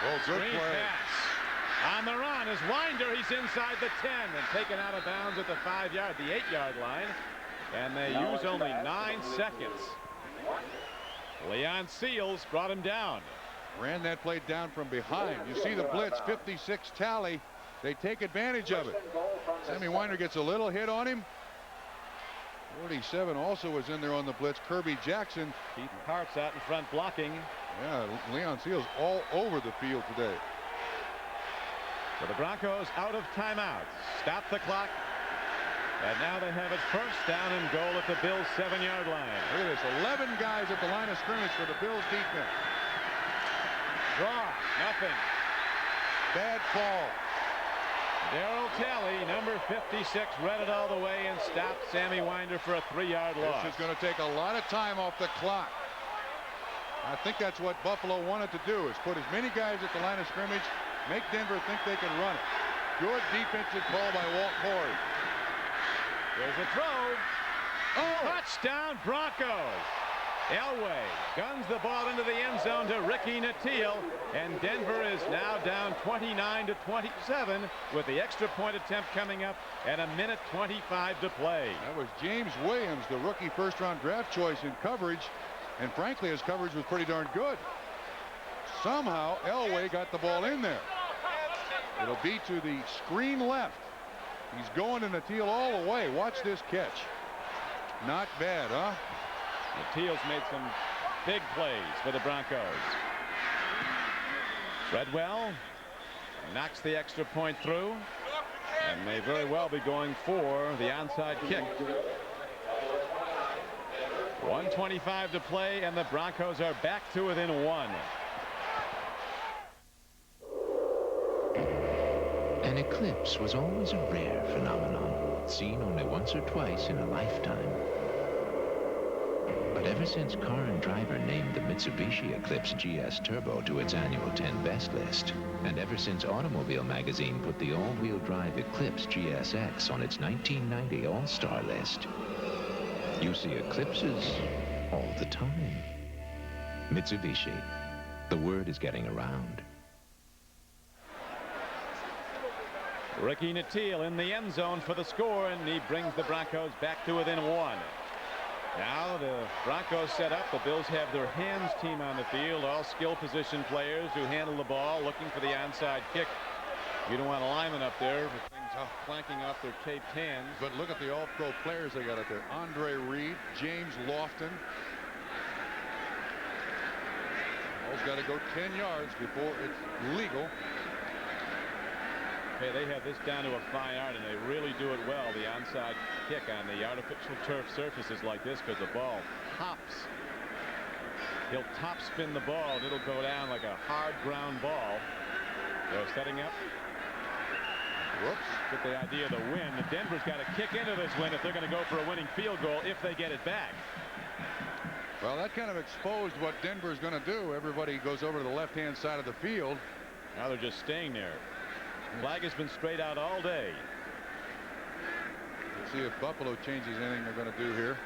Oh, good Screen play. Pass. On the run is Winder. He's inside the 10 and taken out of bounds at the 5-yard, the 8-yard line. And they use only 9 seconds. Leon Seals brought him down. Ran that play down from behind. You see the blitz, 56 tally. They take advantage of it. Sammy Winder gets a little hit on him. 47 also was in there on the blitz. Kirby Jackson. Keith Hart's out in front blocking. Yeah, Leon Seals all over the field today. So the Broncos out of timeouts. Stop the clock. And now they have it first down and goal at the Bills' 7-yard line. Look at this, 11 guys at the line of scrimmage for the Bills defense. Draw, nothing. Bad call. Darryl Talley, number 56, read it all the way and stopped Sammy Winder for a 3-yard loss. This is going to take a lot of time off the clock. I think that's what Buffalo wanted to do, is put as many guys at the line of scrimmage, make Denver think they can run it. Good defensive call by Walt Corey. There's a throw. Oh! Touchdown Broncos. Elway guns the ball into the end zone to Ricky Nattiel, and Denver is now down 29-27 with the extra point attempt coming up and 1:25 to play. That was James Williams, the rookie first-round draft choice in coverage, and frankly his coverage was pretty darn good. Somehow Elway got the ball in there. It'll be to the screen left. He's going to Nattiel all the way. Watch this catch. Not bad, huh? Nattiel's made some big plays for the Broncos. Treadwell knocks the extra point through and may very well be going for the onside kick. 1:25 to play, and the Broncos are back to within 1. An eclipse was always a rare phenomenon, seen only once or twice in a lifetime. But ever since Car and Driver named the Mitsubishi Eclipse GS Turbo to its annual 10 best list, and ever since Automobile Magazine put the all-wheel drive Eclipse GSX on its 1990 All-Star list, you see eclipses all the time. Mitsubishi. The word is getting around. Ricky Nattiel in the end zone for the score, and he brings the Broncos back to within 1. Now the Broncos set up. The Bills have their hands team on the field, all skill position players who handle the ball, looking for the onside kick. You don't want a lineman up there with things flanking off their taped hands. But look at the all-pro players they got up there. Andre Reed, James Lofton. Ball's got to go 10 yards before it's legal. Okay, they have this down to a fine art, and they really do it well, the onside kick on the artificial turf surfaces like this, because the ball hops. He'll top spin the ball, and it'll go down like a hard ground ball. They're setting up. Whoops. Get the idea of the win. Denver's got to kick into this win if they're going to go for a winning field goal if they get it back. Well, that kind of exposed what Denver's going to do. Everybody goes over to the left-hand side of the field. Now they're just staying there. Flag has been straight out all day. Let's see if Buffalo changes anything they're going to do here.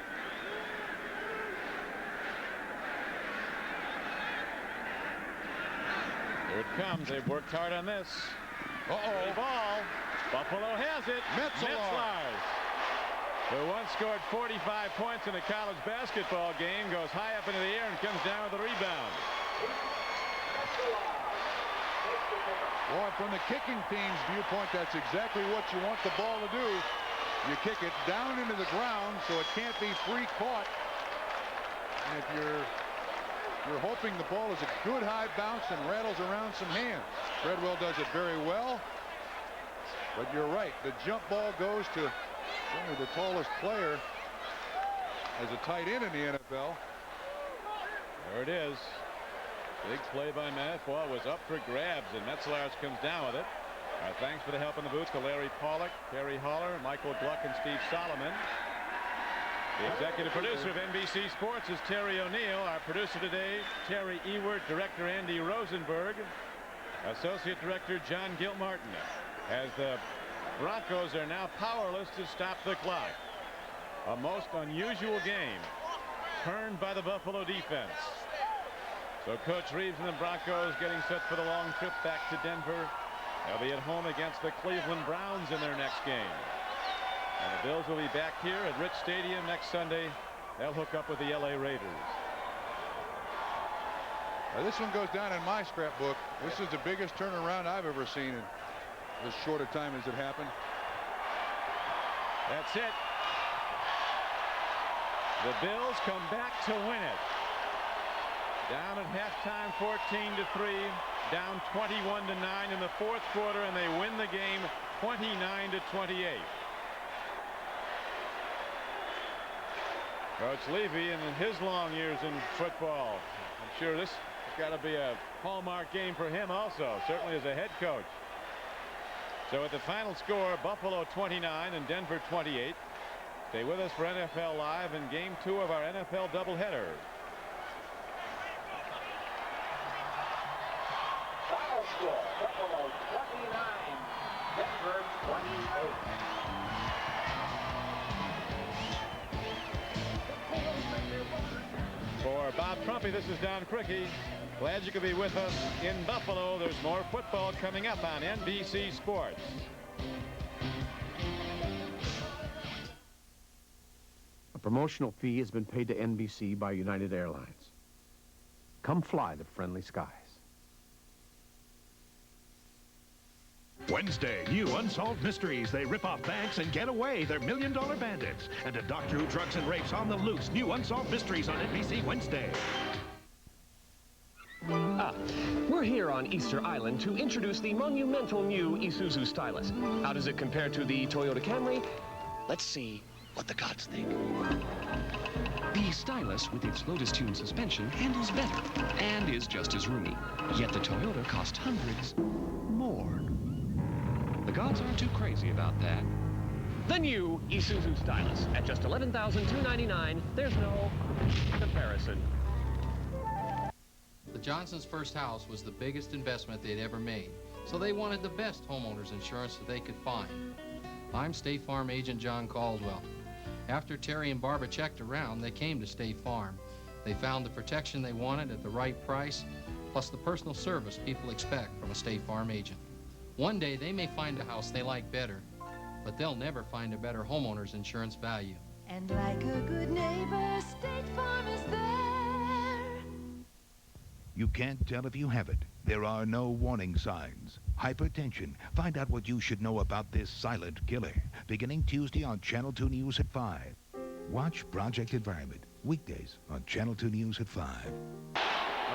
Here it comes. They've worked hard on this. Uh-oh. Ball. Buffalo has it. Metzelaars, who once scored 45 points in a college basketball game, goes high up into the air and comes down with a rebound. Boy, from the kicking team's viewpoint, that's exactly what you want the ball to do. You kick it down into the ground so it can't be free caught. And if you're hoping the ball is a good high bounce and rattles around some hands. Treadwell does it very well. But you're right, the jump ball goes to only the tallest player as a tight end in the NFL. There it is. Big play by Matt Bahr was up for grabs, and Metzelaars comes down with it. Our thanks for the help in the booth to Larry Pollock, Terry Haller, Michael Gluck, and Steve Solomon. The executive producer of NBC Sports is Terry O'Neill. Our producer today, Terry Ewert, director Andy Rosenberg, associate director John Gilmartin. As the Broncos are now powerless to stop the clock. A most unusual game turned by the Buffalo defense. So Coach Reeves and the Broncos getting set for the long trip back to Denver. They'll be at home against the Cleveland Browns in their next game. And the Bills will be back here at Rich Stadium next Sunday. They'll hook up with the LA Raiders. Now this one goes down in my scrapbook. This is the biggest turnaround I've ever seen in as short a time as it happened. That's it. The Bills come back to win it. Down at halftime 14-3, down 21-9 in the fourth quarter, and they win the game 29-28. Coach Levy, in his long years in football, I'm sure this has got to be a hallmark game for him also, certainly as a head coach. So at the final score, Buffalo 29 and Denver 28. Stay with us for NFL Live in Game 2 of our NFL doubleheader. Final score, Buffalo 29, Denver 28. For Bob Trumpy, this is Don Crickey. Glad you could be with us in Buffalo. There's more football coming up on NBC Sports. A promotional fee has been paid to NBC by United Airlines. Come fly the friendly skies. Wednesday, new unsolved mysteries. They rip off banks and get away. They're million-dollar bandits. And a doctor who drugs and rapes on the loose. New unsolved mysteries on NBC Wednesday. We're here on Easter Island to introduce the monumental new Isuzu Stylus. How does it compare to the Toyota Camry? Let's see what the gods think. The Stylus, with its Lotus Tune suspension, handles better and is just as roomy. Yet the Toyota cost hundreds more. The gods aren't too crazy about that. The new Isuzu Stylus at just $11,299. There's no comparison. The Johnsons' first house was the biggest investment they'd ever made, so they wanted the best homeowners insurance that they could find. I'm State Farm agent John Caldwell. After Terry and Barbara checked around, they came to State Farm. They found the protection they wanted at the right price, plus the personal service people expect from a State Farm agent. One day they may find a house they like better, but they'll never find a better homeowner's insurance value. And like a good neighbor, State Farm is there. You can't tell if you have it. There are no warning signs. Hypertension. Find out what you should know about this silent killer. Beginning Tuesday on Channel 2 News at 5. Watch Project Environment. Weekdays on Channel 2 News at 5.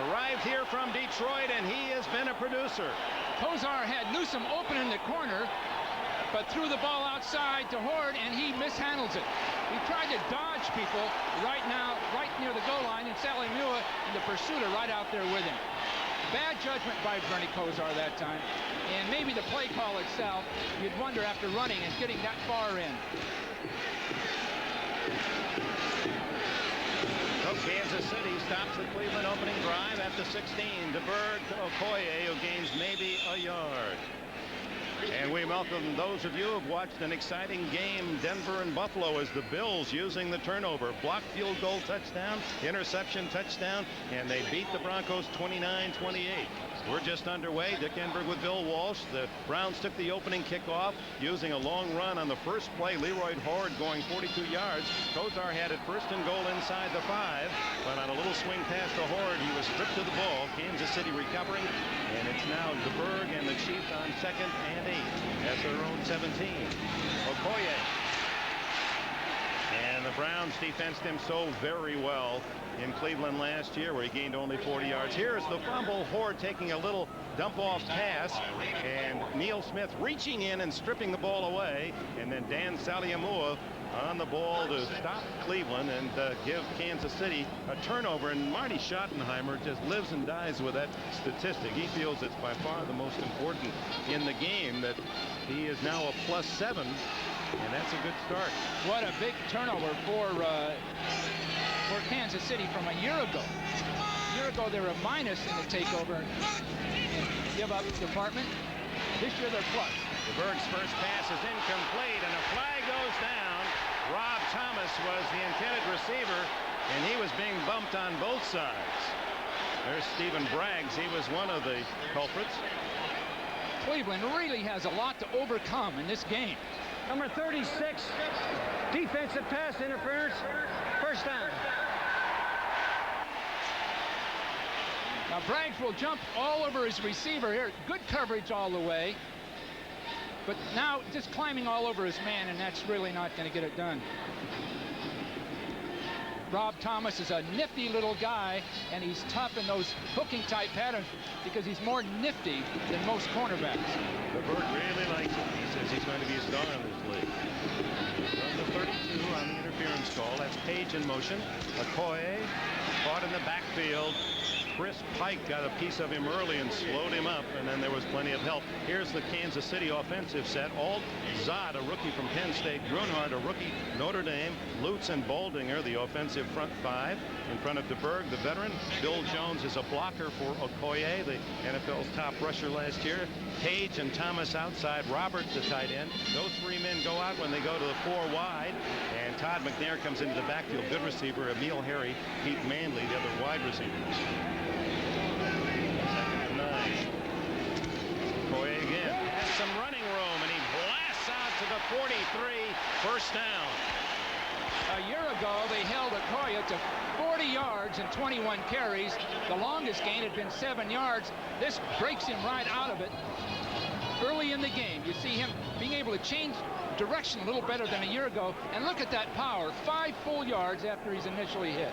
Arrived here from Detroit, and he has been a producer. Kozar had Newsom open in the corner, but threw the ball outside to Horde, and he mishandles it. He tried to dodge people right near the goal line, and Sally Mua and the pursuer right out there with him. Bad judgment by Bernie Kozar that time, and maybe the play call itself, you'd wonder after running and getting that far in. So Kansas City stops the Cleveland opening drive at the 16. DeBerg to Okoye, who gains maybe a yard. And we welcome those of you who have watched an exciting game, Denver and Buffalo, as the Bills using the turnover. Blocked field goal touchdown, interception touchdown, and they beat the Broncos 29-28. We're just underway. Dick Enberg with Bill Walsh. The Browns took the opening kickoff using a long run on the first play. Leroy Horde going 42 yards. Kozar had it first and goal inside the 5, but on a little swing pass to Horde, he was stripped to the ball. Kansas City recovering, and it's now DeBerg and the Chiefs on 2nd and 8 at their own 17. Okoye. And the Browns defensed him so very well in Cleveland last year, where he gained only 40 yards. Here's the fumble. Horde taking a little dump-off pass, and Neil Smith reaching in and stripping the ball away, and then Dan Saliamua on the ball to stop Cleveland and give Kansas City a turnover. And Marty Schottenheimer just lives and dies with that statistic. He feels it's by far the most important in the game, that he is now a +7, and that's a good start. What a big turnover for Kansas City from a year ago. A year ago they were a minus in the takeover and give up department. This year they're plus. DeBerg's first pass is incomplete, and a flag goes down. Rob Thomas was the intended receiver, and he was being bumped on both sides. There's Stephen Braggs. He was one of the culprits. Cleveland really has a lot to overcome in this game. Number 36, defensive pass interference, first down. Now Braggs will jump all over his receiver here. Good coverage all the way. But now just climbing all over his man, and that's really not going to get it done. Rob Thomas is a nifty little guy, and he's tough in those hooking type patterns because he's more nifty than most cornerbacks. DeBerg really likes him. He says he's going to be a star in this league. From the 32 on the interference call, that's Page in motion. Okoye caught in the backfield. Chris Pike got a piece of him early and slowed him up, and then there was plenty of help. Here's the Kansas City offensive set. Alt Zod, a rookie from Penn State. Grunhardt, a rookie, Notre Dame. Lutz and Boldinger, the offensive front five. In front of DeBerg, the veteran. Bill Jones is a blocker for Okoye, the NFL's top rusher last year. Page and Thomas outside. Roberts, the tight end. Those three men go out when they go to the 4 wide. And Todd McNair comes into the backfield. Good receiver. Emil Harry, Pete Manley, the other wide receivers. Okoye again has some running room, and he blasts out to the 43. First down. A year ago, they held Okoye to 40 yards and 21 carries. The longest gain had been 7 yards. This breaks him right out of it. Early in the game, you see him being able to change direction a little better than a year ago. And look at that power, 5 full yards after he's initially hit.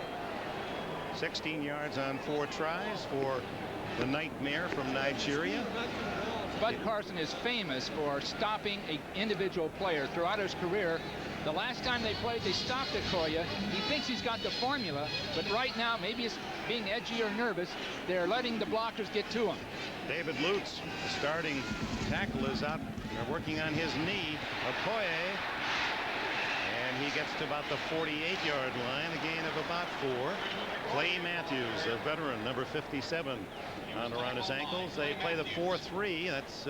16 yards on 4 tries for the Nightmare from Nigeria. Bud Carson is famous for stopping an individual player throughout his career. The last time they played, they stopped Okoye. He thinks he's got the formula, but right now, maybe it's being edgy or nervous. They're letting the blockers get to him. David Lutz, the starting tackle, is out. They're working on his knee. Okoye, and he gets to about the 48-yard line, a gain of about 4. Clay Matthews, a veteran, number 57, on around his ankles. They play the 4-3. That's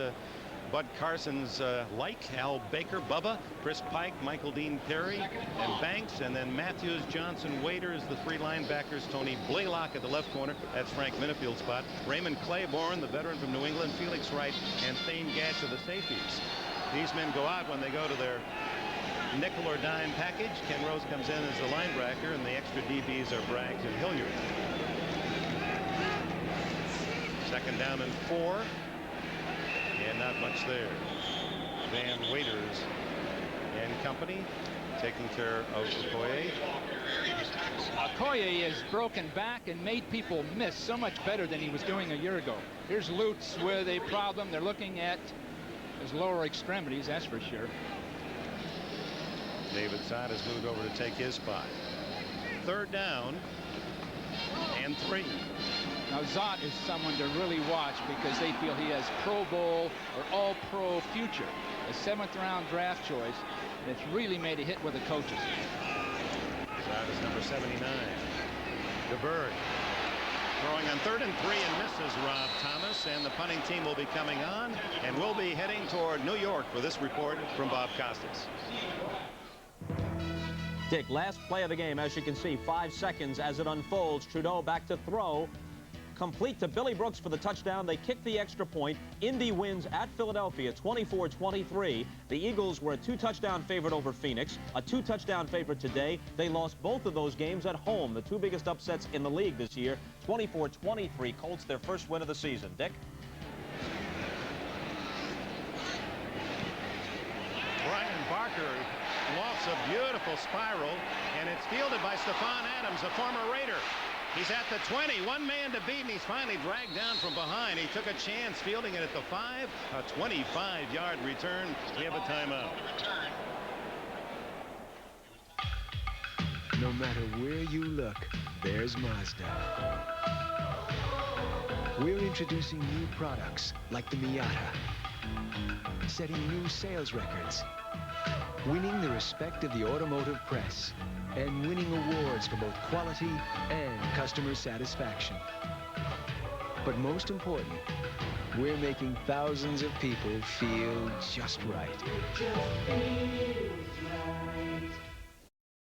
Bud Carson's like Al Baker, Bubba, Chris Pike, Michael Dean Perry, and Banks, and then Matthews, Johnson, Waiters, the 3 linebackers, Tony Blaylock at the left corner. That's Frank Minifield's spot. Raymond Claiborne, the veteran from New England, Felix Wright, and Thane Gatch of the safeties. These men go out when they go to their nickel or dime package. Ken Rose comes in as the linebacker, and the extra DBs are Braggs and Hilliard. Second down and 4. And not much there. Van Waiters and company taking care of Okoye. Okoye has broken back and made people miss so much better than he was doing a year ago. Here's Lutz with a problem. They're looking at his lower extremities, that's for sure. David Zott has moved over to take his spot. Third down and 3. Now, Zott is someone to really watch because they feel he has Pro Bowl or All-Pro future. A 7th-round draft choice that's really made a hit with the coaches. Zott is number 79. DeBerg throwing on 3rd and 3 and misses Rob Thomas, and the punting team will be coming on, and we'll be heading toward New York for this report from Bob Costas. Dick, last play of the game, as you can see, 5 seconds as it unfolds. Trudeau back to throw. Complete to Billy Brooks for the touchdown. They kick the extra point. Indy wins at Philadelphia 24-23. The Eagles were a 2-touchdown favorite over Phoenix, a 2-touchdown favorite today. They lost both of those games at home, the 2 biggest upsets in the league this year. 24-23, Colts their first win of the season. Dick? Brian Barker lofts a beautiful spiral, and it's fielded by Stephon Adams, a former Raider. He's at the 20, 1 man to beat, and he's finally dragged down from behind. He took a chance fielding it at the 5, a 25-yard return. We have a timeout. No matter where you look, there's Mazda. We're introducing new products like the Miata, setting new sales records, winning the respect of the automotive press, and winning awards for both quality and customer satisfaction. But most important, we're making thousands of people feel just right. It just feels right.